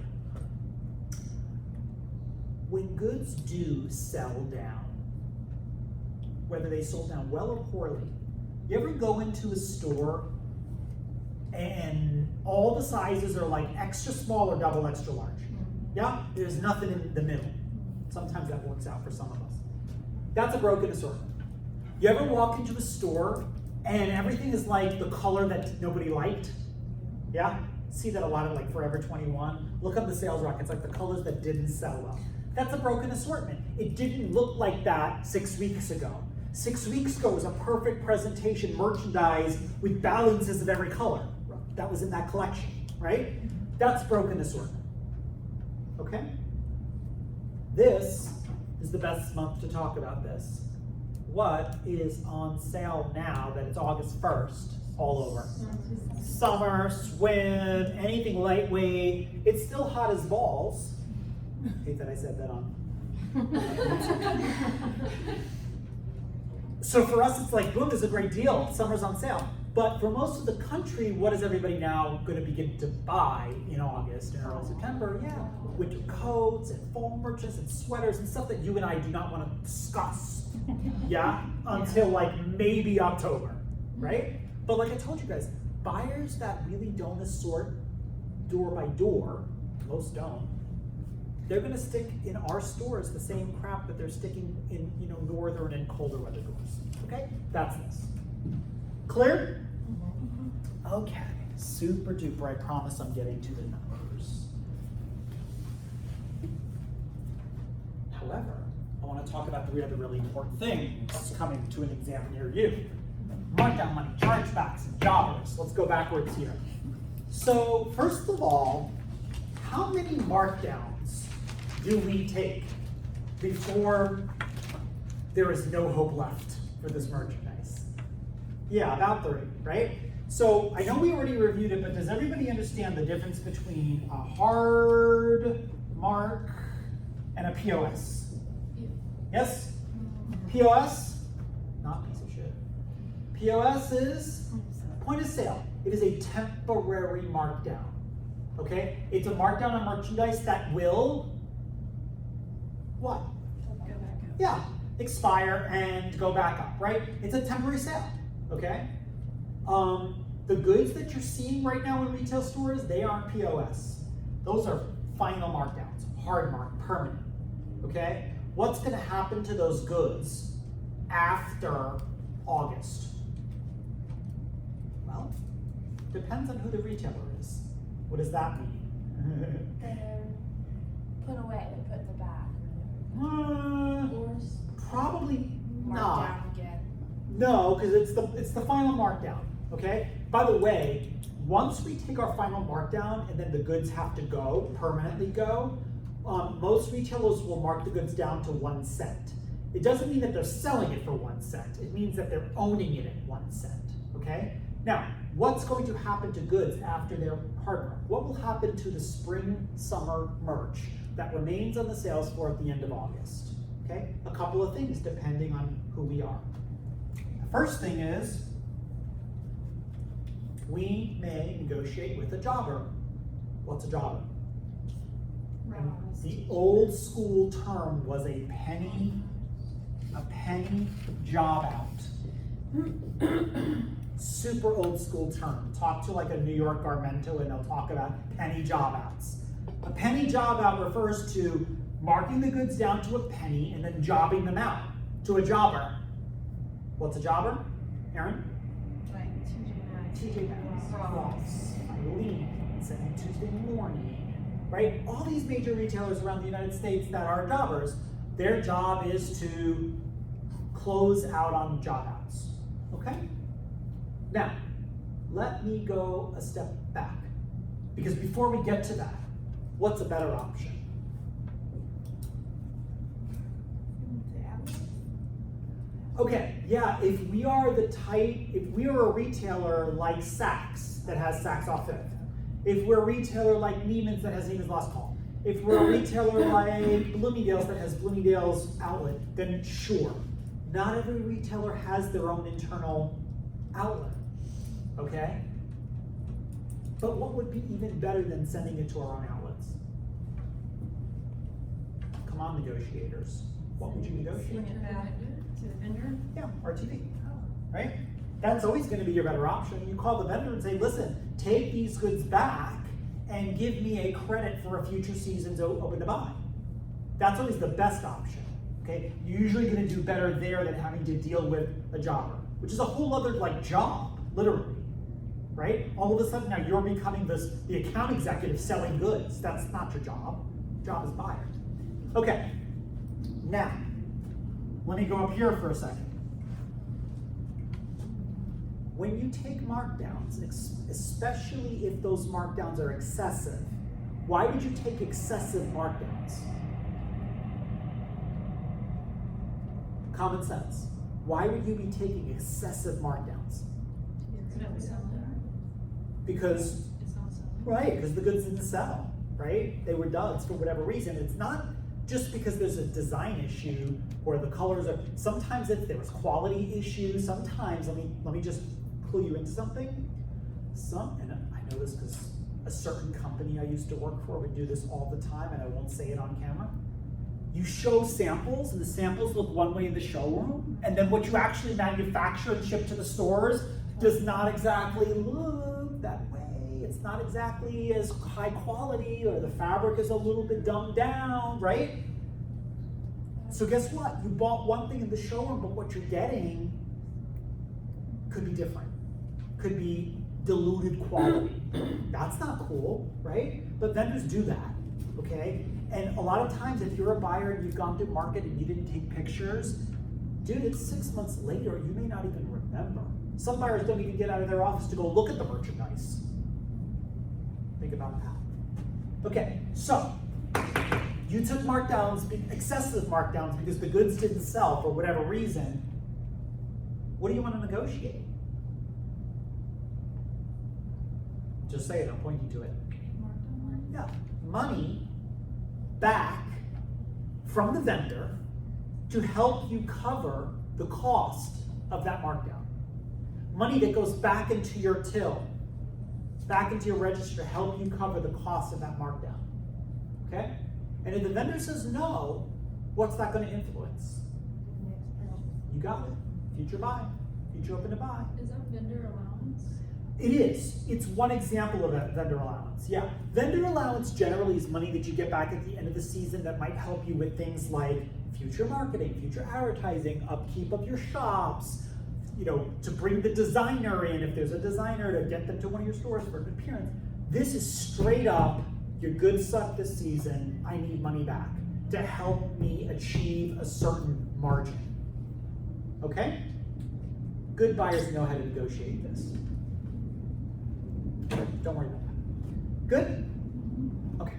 When goods do sell down, whether they sold down well or poorly, you ever go into a store and all the sizes are like extra small or double extra large? Yeah? There's nothing in the middle. Sometimes that works out for some of us. That's a broken assortment. You ever walk into a store and everything is like the color that nobody liked? Yeah? See that a lot of like Forever 21. Look up the sales rack, it's like the colors that didn't sell well. That's a broken assortment. It didn't look like that 6 weeks ago. 6 weeks ago was a perfect presentation, merchandise with balances of every color. That was in that collection, right? That's broken assortment, okay? This is the best month to talk about this. what is on sale now that it's August 1st all over? Summer, swim, anything lightweight. It's still hot as balls. Hate that I said that on. So for us, it's like, boom, this is a great deal. Summer's on sale. But for most of the country, what is everybody now going to begin to buy in August and early September? Yeah, winter coats and fall merchandise and sweaters and stuff that you and I do not want to discuss. Yeah, until like maybe October, right? But like I told you guys, buyers that really don't assort door by door, most don't, they're going to stick in our stores the same crap that they're sticking in, northern and colder weather doors. Okay, that's this. Clear? Okay, super duper. I promise I'm getting to the numbers. However, I want to talk about the other really important thing. This is coming to an exam near you. Markdown money, chargebacks, and jobbers. Let's go backwards here. So first of all, how many markdowns do we take before there is no hope left for this merchandise? Yeah, about 3, right? So I know we already reviewed it, but does everybody understand the difference between a hard mark and a POS? Yes? POS? Not piece of shit. POS is point of sale. It is a temporary markdown. Okay? It's a markdown on merchandise that will what? Go back up. Yeah, expire and go back up, right? It's a temporary sale. Okay? The goods that you're seeing right now in retail stores, they aren't POS. Those are final markdowns, hard mark, permanent. Okay? What's going to happen to those goods after August? Well, depends on who the retailer is. What does that mean? They're put away, they put in the back. Probably Marked not. down again. No, because it's the final markdown. Okay. By the way, once we take our final markdown and then the goods have to go permanently go, most retailers will mark the goods down to 1 cent. It doesn't mean that they're selling it for 1 cent. It means that they're owning it at 1 cent. Okay. Now, what's going to happen to goods after they're hard marked? What will happen to the spring, summer merch that remains on the sales floor at the end of August? Okay, a couple of things depending on who we are. The first thing is we may negotiate with a jobber. What's a jobber? And the old school term was a penny job out. Super old school term. Talk to like a New York Garmento and they'll talk about penny job outs. A penny job out refers to marking the goods down to a penny and then jobbing them out to a jobber. What's a jobber? Aaron? Like TJ Maxx, Ross, Eileen, St. Tuesday Morning, right? All these major retailers around the United States that are jobbers, their job is to close out on job outs, okay? Now, let me go a step back, because before we get to that, what's a better option? Okay, yeah, if we are a retailer like Saks that has Saks off Fifth, if we're a retailer like Neiman's that has Neiman's Last Call, if we're a retailer like Bloomingdale's that has Bloomingdale's outlet, then sure. Not every retailer has their own internal outlet, okay? But what would be even better than sending it to our own outlets? Come on, negotiators. What would you negotiate? Bring it back to the vendor. Yeah, RTV, right? That's always going to be your better option. You call the vendor and say, listen, take these goods back and give me a credit for a future season's open to buy. That's always the best option, okay? You're usually going to do better there than having to deal with a jobber, which is a whole other like job, literally, right? All of a sudden now you're becoming the account executive selling goods. That's not your job. Job is buyer. Okay, now, let me go up here for a second. When you take markdowns, especially if those markdowns are excessive, why would you take excessive markdowns? Common sense. Why would you be taking excessive markdowns? Because, It's not selling. right, because the goods didn't sell, right? They were duds for whatever reason. It's not just because there's a design issue or the colors are, sometimes if there was quality issues, sometimes, let me just clue you into something. And I know this because a certain company I used to work for would do this all the time, and I won't say it on camera. You show samples, and the samples look one way in the showroom, and then what you actually manufacture and ship to the stores does not exactly look that way. It's not exactly as high quality, or the fabric is a little bit dumbed down, right? So guess what? You bought one thing in the showroom, but what you're getting could be different. Could be diluted quality. That's not cool, right? But vendors do that, okay? And a lot of times if you're a buyer and you've gone to market and you didn't take pictures, dude, it's 6 months later, you may not even remember. Some buyers don't even get out of their office to go look at the merchandise. Think about that. Okay, so you took markdowns, excessive markdowns, because the goods didn't sell for whatever reason. What do you want to negotiate? Just say it, I'm pointing to it. Yeah, money back from the vendor to help you cover the cost of that markdown. Money that goes back into your till, back into your register to help you cover the cost of that markdown. Okay? And if the vendor says no, what's that going to influence? You got it. Future buy. Future open to buy. Is that vendor allowance? It is. It's one example of a vendor allowance. Yeah. Vendor allowance generally is money that you get back at the end of the season that might help you with things like future marketing, future advertising, upkeep of your shops, you know, to bring the designer in, if there's a designer, to get them to one of your stores for an appearance. This is straight up, your goods suck this season, I need money back to help me achieve a certain margin. Okay? Good buyers know how to negotiate this. Don't worry about that. Good? Okay.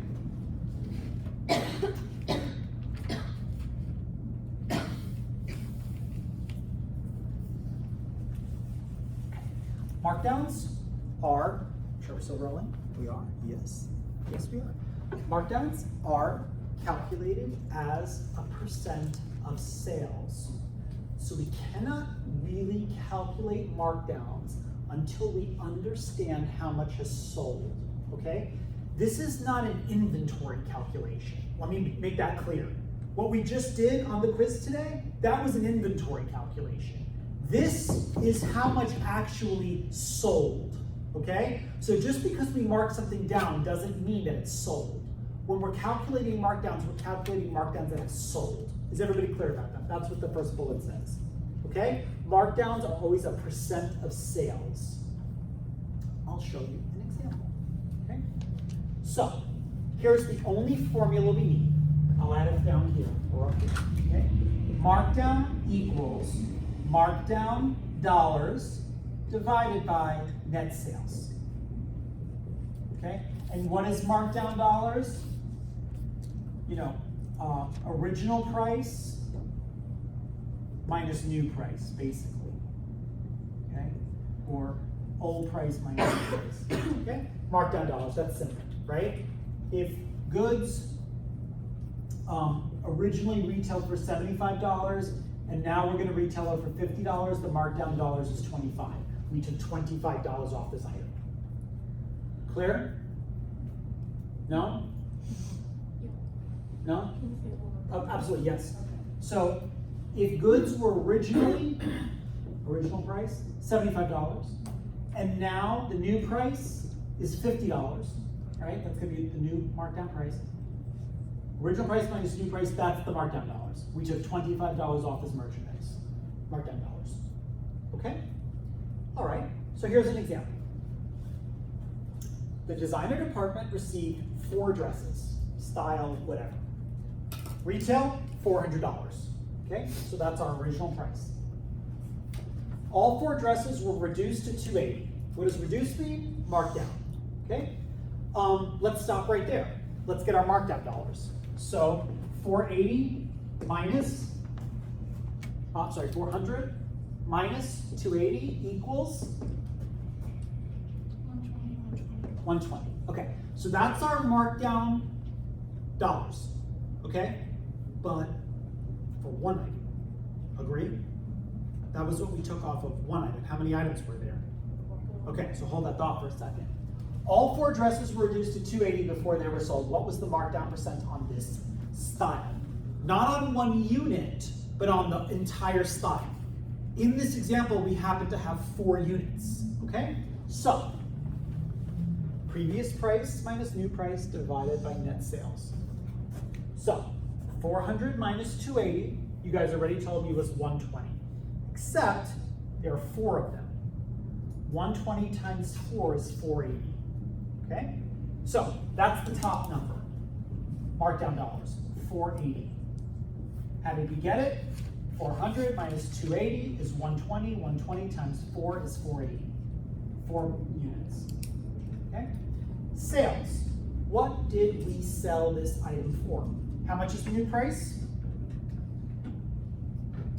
Markdowns are, sure we're still rolling? We are, yes. Yes, we are. Markdowns are calculated as a percent of sales. So we cannot really calculate markdowns until we understand how much has sold, okay? This is not an inventory calculation. Let me make that clear. What we just did on the quiz today, that was an inventory calculation. This is how much actually sold, okay? So just because we mark something down doesn't mean that it's sold. When we're calculating markdowns that have sold. Is everybody clear about that? That's what the first bullet says, okay? Markdowns are always a percent of sales. I'll show you an example, okay? So, here's the only formula we need. I'll add it down here, or up here, okay? Markdown equals markdown dollars divided by net sales, okay? And what is markdown dollars? You know, original price minus new price, basically, okay? Or old price minus new price, okay? Markdown dollars, that's simple, right? If goods originally retailed for $75 and now we're gonna retail it for $50, the markdown dollars is 25. We took $25 off this item. Clear? No? No? Oh, absolutely, yes. So if goods were original price, $75, and now the new price is $50, right? That's gonna be the new markdown price. Original price minus new price, that's the markdown dollars. We took $25 off this merchandise, markdown dollars. Okay? All right, so here's an example. The designer department received 4 dresses, style, whatever. Retail, $400, okay? So that's our original price. All 4 dresses were reduced to $280. What does reduced mean? Markdown, okay? Let's stop right there. Let's get our markdown dollars. So $480 minus sorry, 400 minus 280 equals 120. Okay, so that's our markdown dollars. Okay, but for one item, agree? That was what we took off of one item. How many items were there? Okay, so hold that thought for a second. All 4 dresses were reduced to 280 before they were sold. What was the markdown percent on this style? Not on one unit, but on the entire style. In this example, we happen to have 4 units, okay? So, previous price minus new price divided by net sales. So, 400 minus 280, you guys already told me was 120. Except, there are 4 of them. 120 times 4 is 480, okay? So, that's the top number. Markdown dollars, 480. How did we get it? 400 minus 280 is 120. 120 times 4 is 480. 4 units. Okay? Sales. What did we sell this item for? How much is the new price?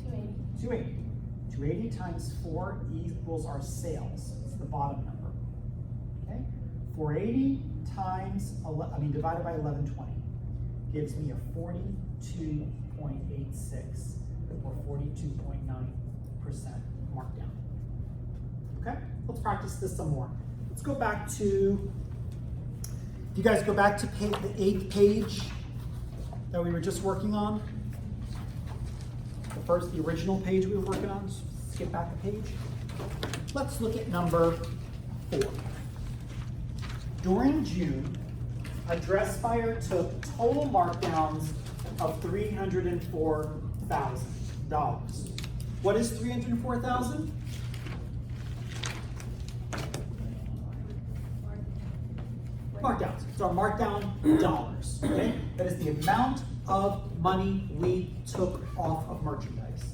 280. 280. 280 times 4 equals our sales. It's the bottom number. Okay? 480 times, divided by 1120 gives me a 42.86 or 42.9% markdown. Okay? Let's practice this some more. Let's go back to, if you guys go back to the 8th page that we were just working on, the original page we were working on, skip back a page. Let's look at number 4. During June, a dress buyer took total markdowns of $304,000. What is $304,000? Markdowns. So our markdown dollars. Okay? That is the amount of money we took off of merchandise.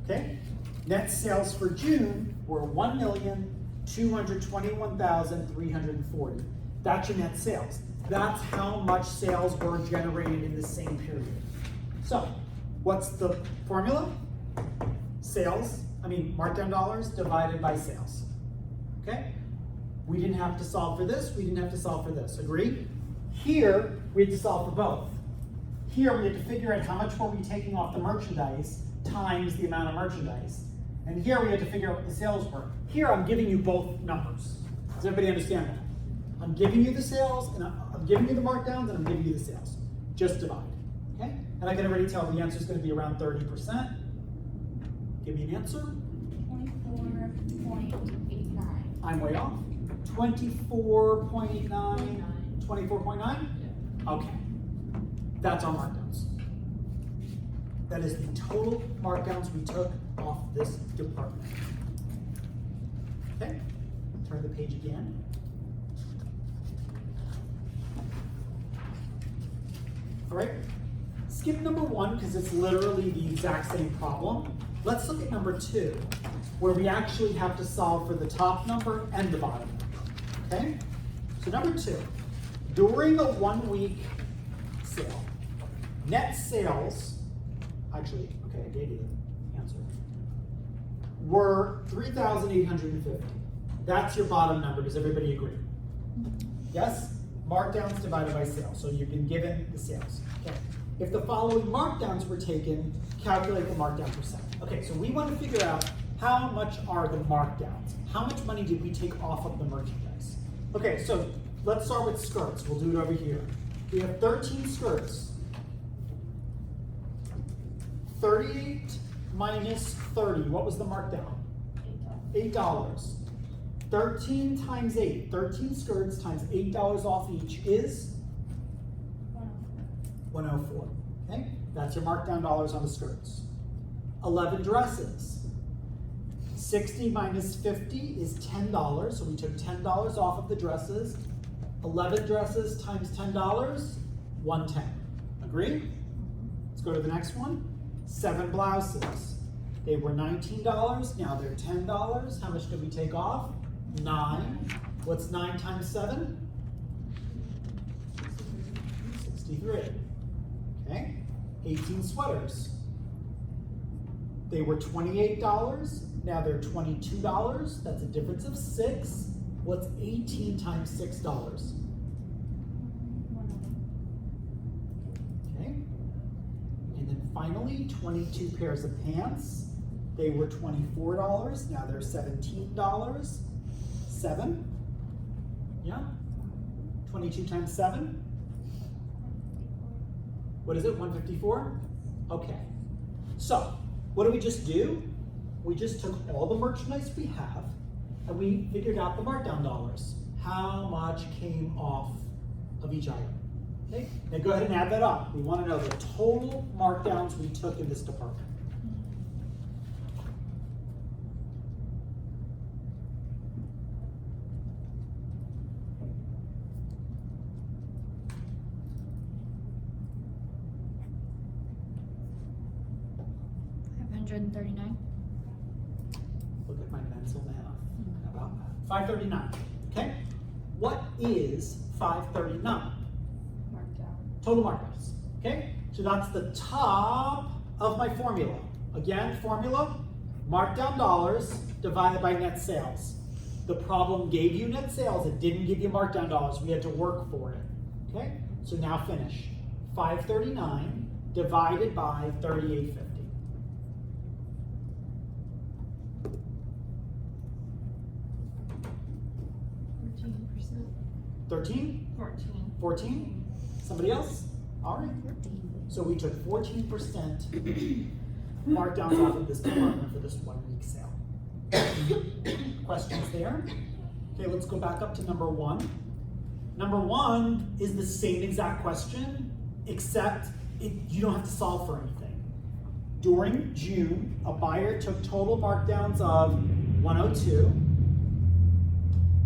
Okay? Net sales for June were $1,221,340. That's your net sales. That's how much sales were generated in the same period. So, what's the formula? Markdown dollars divided by sales. Okay? We didn't have to solve for this, we didn't have to solve for this. Agree? Here, we had to solve for both. Here, we had to figure out how much were we taking off the merchandise times the amount of merchandise. And here, we had to figure out what the sales were. Here, I'm giving you both numbers. Does everybody understand that? I'm giving you the sales, and I'm giving you the markdowns, and I'm giving you the sales. Just divide, okay? And I can already tell the answer is going to be around 30%. Give me an answer. 24.89. I'm way off. 24.89. 24.9? Okay. That's our markdowns. That is the total markdowns we took off this department. Okay? Turn the page again. All right, skip number 1 because it's literally the exact same problem. Let's look at number 2, where we actually have to solve for the top number and the bottom number, okay? So number 2, during a 1-week sale, net sales, I gave you the answer, were $3,850. That's your bottom number. Does everybody agree? Yes? Markdowns divided by sales. So you've been given the sales. Okay. If the following markdowns were taken, calculate the markdown percent. Okay, so we want to figure out how much are the markdowns? How much money did we take off of the merchandise? Okay, so let's start with skirts. We'll do it over here. We have 13 skirts. 38 minus 30. What was the markdown? $8. 13 times 8. 13 skirts times $8 off each is 104. Okay? That's your markdown dollars on the skirts. 11 dresses. 60 minus 50 is $10. So we took $10 off of the dresses. 11 dresses times $10, 110. Agree? Let's go to the next one. 7 blouses. They were $19, now they're $10. How much did we take off? 9. What's 9 times 7? 63. Okay. 18 sweaters. They were $28, now they're $22. That's a difference of 6. What's 18 times $6? Okay. And then finally, 22 pairs of pants. They were $24, now they're $17. 7. Yeah. 22 times 7. What is it, 154? Okay. So, what did we just do? We just took all the merchandise we have and we figured out the markdown dollars. How much came off of each item? Okay. Now go ahead and add that up. We want to know the total markdowns we took in this department. $539. Look at my mental math. How about that? 539. Okay. What is 539? Markdown. Total markups. Okay. So that's the top of my formula. Again, formula, markdown dollars divided by net sales. The problem gave you net sales. It didn't give you markdown dollars. We had to work for it. Okay. So now finish. 539 divided by 3850. 13? 14. 14? Somebody else? All right. 14. So we took 14% markdowns off of this department for this 1 week sale. Questions there? Okay, let's go back up to number 1. Number 1 is the same exact question, except you don't have to solve for anything. During June, a buyer took total markdowns of 102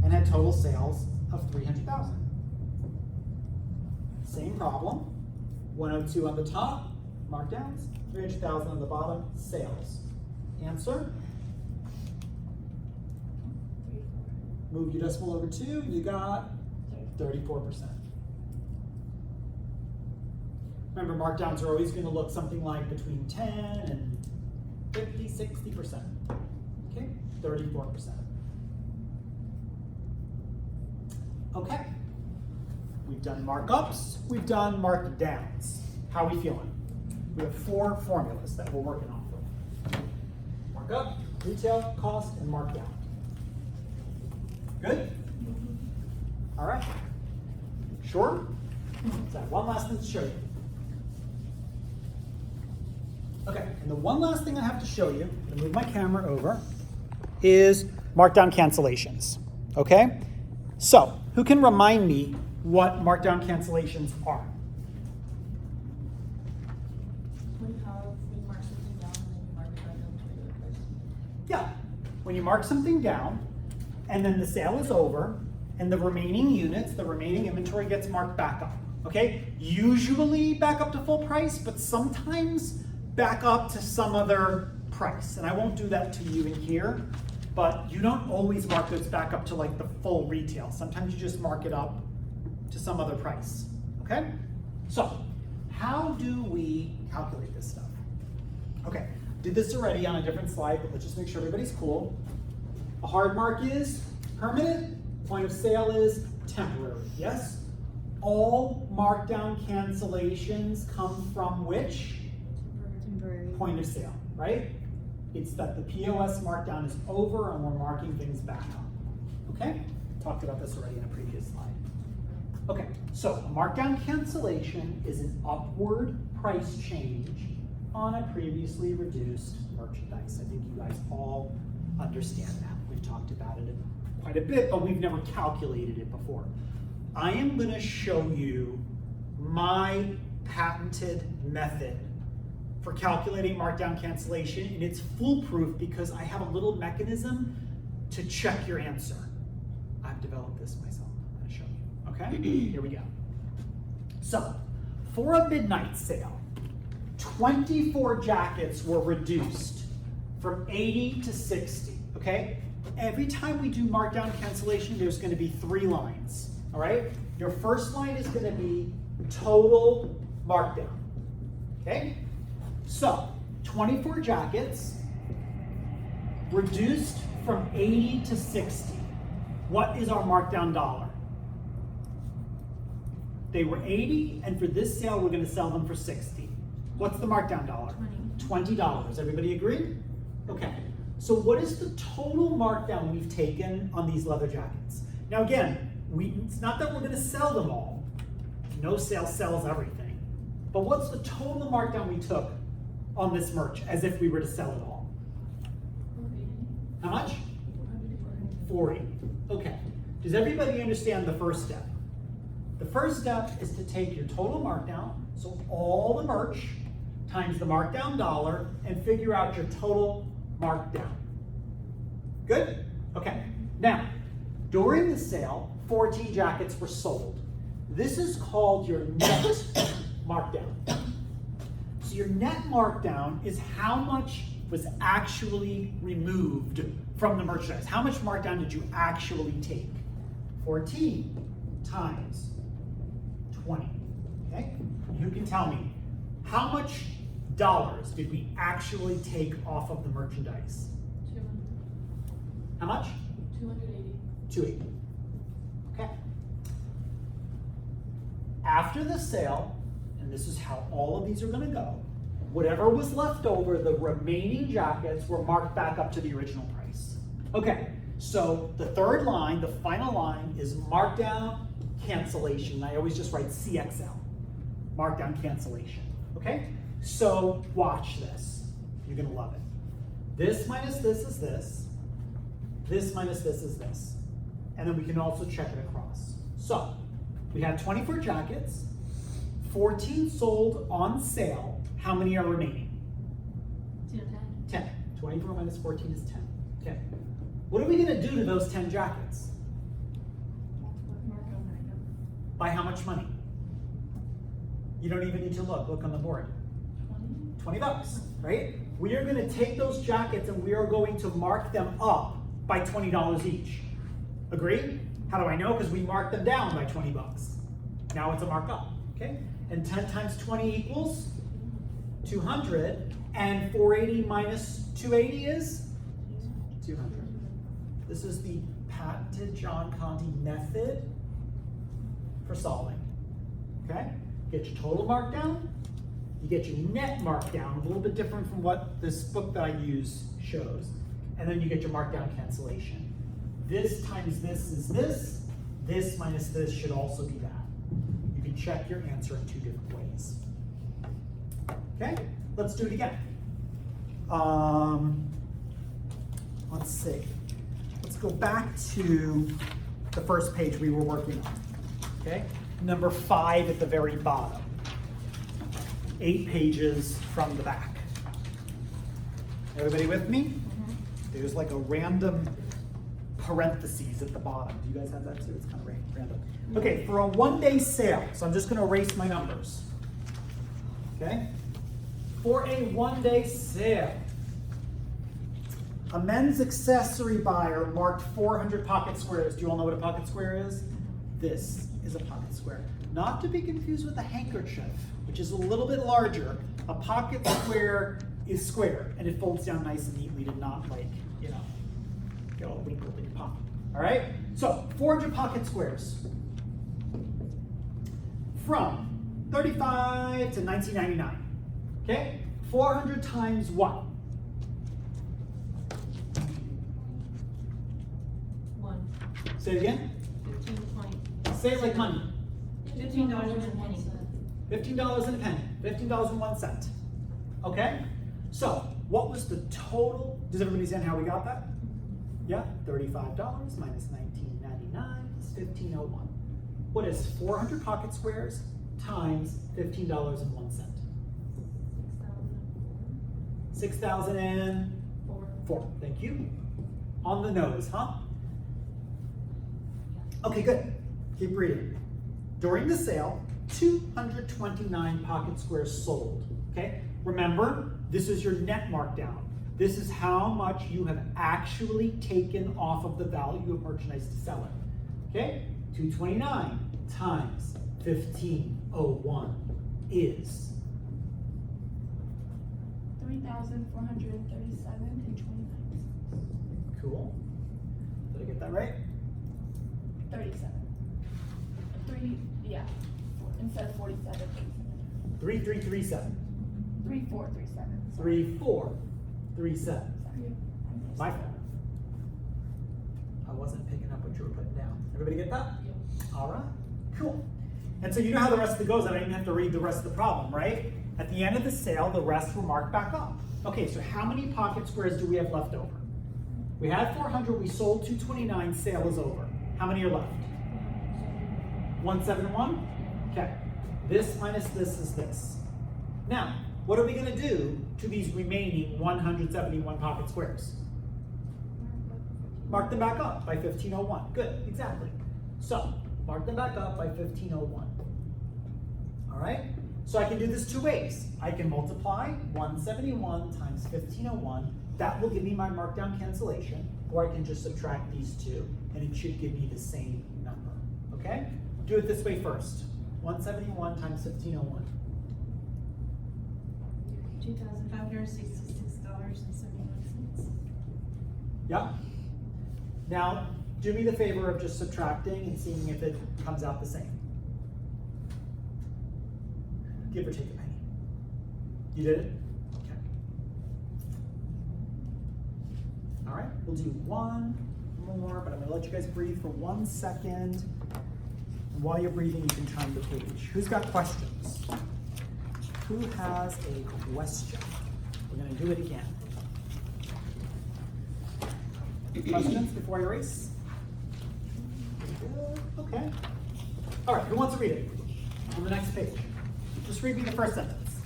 and had total sales of 300,000. Same problem. 102 on the top, markdowns. 300,000 on the bottom, sales. Answer? Move your decimal over 2. You got 34%. Remember, markdowns are always going to look something like between 10 and 50, 60%. Okay, 34%. Okay, we've done markups, we've done markdowns. How are we feeling? We have 4 formulas that we're working off of. Markup, retail, cost, and markdown. Good? All right. Sure? So one last thing to show you. Okay, and the one last thing I have to show you, I'm gonna move my camera over, is markdown cancellations. Okay? So, who can remind me what markdown cancellations are? Yeah, when you mark something down, and then the sale is over, and the remaining units, the remaining inventory gets marked back up, okay? Usually back up to full price, but sometimes back up to some other price. And I won't do that to you in here, but you don't always mark those back up to like the full retail. Sometimes you just mark it up to some other price, okay? So, how do we calculate this stuff? Okay, did this already on a different slide, but let's just make sure everybody's cool. A hard mark is permanent, point of sale is temporary, yes? All markdown cancellations come from which? Temporary. Point of sale, right? It's that the POS markdown is over and we're marking things back up, okay? Talked about this already in a previous slide. Okay, so a markdown cancellation is an upward price change on a previously reduced merchandise. I think you guys all understand that. We've talked about it quite a bit, but we've never calculated it before. I am going to show you my patented method for calculating markdown cancellation, and it's foolproof because I have a little mechanism to check your answer. I've developed this myself. I'm going to show you. Okay, here we go. So, for a midnight sale, 24 jackets were reduced from 80 to 60, okay? Every time we do markdown cancellation, there's gonna be 3 lines, all right? Your first line is gonna be total markdown, okay? So, 24 jackets reduced from 80 to 60. What is our markdown dollar? They were 80, and for this sale, we're gonna sell them for 60. What's the markdown dollar? $20. Everybody agree? Okay. So what is the total markdown we've taken on these leather jackets? Now again, it's not that we're gonna sell them all. No sale sells everything. But what's the total markdown we took on this merch as if we were to sell it all? How much? 40. Okay. Does everybody understand the first step? The first step is to take your total markdown, so all the merch times the markdown dollar, and figure out your total markdown. Good? Okay. Now, during the sale, 14 jackets were sold. This is called your net markdown. So your net markdown is how much was actually removed from the merchandise. How much markdown did you actually take? 14 times 20. Okay? You can tell me, how much dollars did we actually take off of the merchandise? 200. How much? 280. 280. Okay. After the sale, and this is how all of these are going to go, whatever was left over, the remaining jackets were marked back up to the original price. Okay, so the third line, the final line, is markdown cancellation. I always just write CXL, markdown cancellation. Okay, so watch this. You're going to love it. This minus this is this. This minus this is this. And then we can also check it across. So we have 24 jackets, 14 sold on sale. How many are remaining? 10. 24 minus 14 is 10. Okay. What are we going to do to those 10 jackets? Markup Markdown. By how much money? You don't even need to look. Look on the board. 20 bucks, right? We are going to take those jackets and we are going to mark them up by $20 each. Agree? How do I know? Because we marked them down by 20 bucks. Now it's a markup, okay? And 10 times 20 equals 200, and 480 minus 280 is 200. This is the patented John Conti method for solving, okay? Get your total markdown, you get your net markdown, a little bit different from what this book that I use shows, and then you get your markdown cancellation. This times this is this minus this should also be that. You can check your answer in two different ways. Okay, let's do it again. Let's see. Let's go back to the first page we were working on. Okay, number 5 at the very bottom. 8 pages from the back. Everybody with me? There's like a random parentheses at the bottom. Do you guys have that too? It's kind of random. Okay, for a 1-day sale, so I'm just going to erase my numbers. Okay? For a 1-day sale, a men's accessory buyer marked 400 pocket squares. Do you all know what a pocket square is? This is a pocket square. Not to be confused with a handkerchief, which is a little bit larger. A pocket square is square, and it folds down nice and neatly to not, like, you know, get all wrinkled in your pocket. All right? So, 400 pocket squares. From 35 to 1999. Okay? 400 times what? 1. Say it again. 15, 20. Say it like money. $15 and a penny. $15 and a penny. $15.01. Okay? So, what was the total? Does everybody understand how we got that? Yeah? $35 minus $19.99 is $15.01. What is 400 pocket squares times $15.01? 6,004. Thank you. On the nose, huh? Okay, good. Keep reading. During the sale, 229 pocket squares sold. Okay? Remember, this is your net markdown. This is how much you have actually taken off of the value of merchandise to sell it. Okay? 229 times 1501 is 3,000. $1,437.29. Cool. Did I get that right? 37. Instead of 47. 3337. 3437. 3437. Sorry. My fault. I wasn't picking up what you were putting down. Everybody get that? All right, cool. And so you know how the rest of it goes. I don't even have to read the rest of the problem, right? At the end of the sale, the rest were marked back up. Okay, so how many pocket squares do we have left over? We had 400, we sold 229, sale is over. How many are left? 171? Okay, this minus this is this. Now, what are we gonna do to these remaining 171 pocket squares? Mark them back up by 1501. Good, exactly. So, mark them back up by 1501. All right? So I can do this two ways. I can multiply 171 times 1501. That will give me my markdown cancellation. Or I can just subtract these two, and it should give me the same number. Okay? Do it this way first. 171 times 1501. $2,566.71. Yeah? Now, do me the favor of just subtracting and seeing if it comes out the same. Give or take a penny. You did it? Okay. All right, we'll do one more, but I'm gonna let you guys breathe for 1 second. And while you're breathing, you can turn the page. Who's got questions? Who has a question? We're gonna do it again. Questions before I erase? Okay. All right, who wants to read it? On the next page. Just read me the first sentence.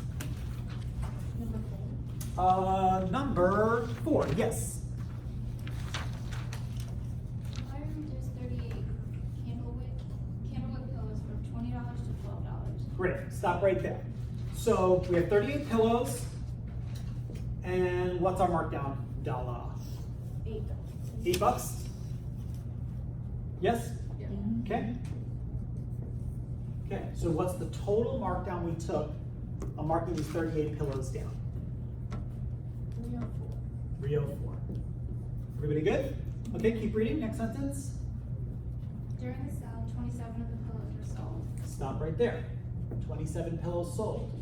Number 4, yes. I reduced 38 candlewood pillows from $20 to $12. Great, stop right there. So we have 38 pillows, and what's our markdown dollar? $8. $8? Yes? Yeah. Okay. Okay, so what's the total markdown we took on marking these 38 pillows down? 304. 304. Everybody good? Okay, keep reading, next sentence. During the sale, 27 of the pillows were sold. Stop right there. 27 pillows sold.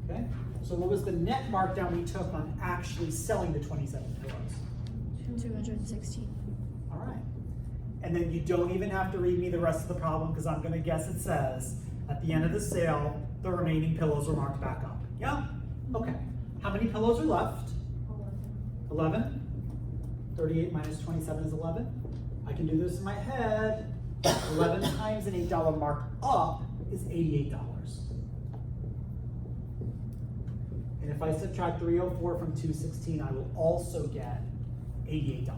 Okay, so what was the net markdown we took on actually selling the 27 pillows? 216. All right. And then you don't even have to read me the rest of the problem because I'm gonna guess it says, at the end of the sale, the remaining pillows were marked back up. Yeah? Okay. How many pillows are left? 11. 38 minus 27 is 11. I can do this in my head. 11 times an $8 mark up is $88. And if I subtract 304 from 216, I will also get $88.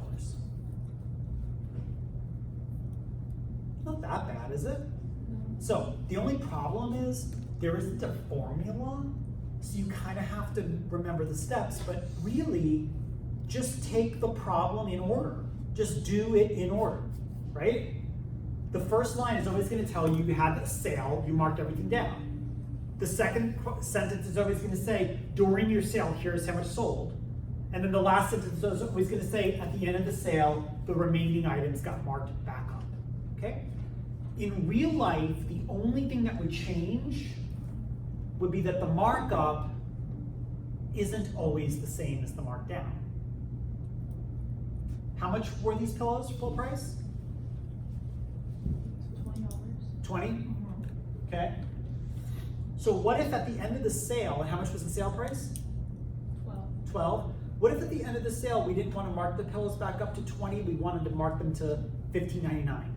Not that bad, is it? So the only problem is there isn't a formula, so you kind of have to remember the steps, but really just take the problem in order. Just do it in order, right? The first line is always going to tell you had a sale, you marked everything down. The second sentence is always going to say, during your sale, here's how much sold. And then the last sentence is always going to say, at the end of the sale, the remaining items got marked back up, okay? In real life, the only thing that would change would be that the markup isn't always the same as the markdown. How much were these pillows full price? $20. 20? Okay. So what if at the end of the sale, and how much was the sale price? 12. What if at the end of the sale, we didn't want to mark the pillows back up to 20, we wanted to mark them to $15.99.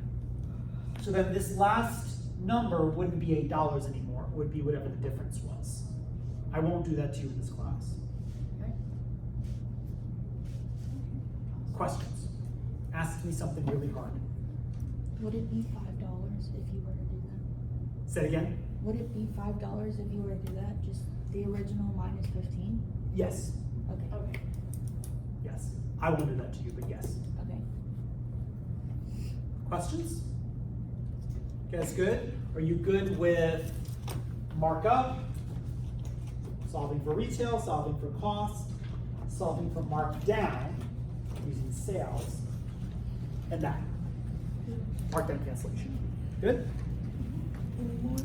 So then this last number wouldn't be $8 anymore, it would be whatever the difference was. I won't do that to you in this class. Okay? Questions? Ask me something really hard. Would it be $5 if you were to do that? Say it again? Would it be $5 if you were to do that? Just the original minus 15? Yes. Okay. Okay. Yes. I won't do that to you, but yes. Okay. Questions? You guys good? Are you good with markup? Solving for retail, solving for cost, solving for markdown, using sales, and that. Markdown cancellation. Good? Any more?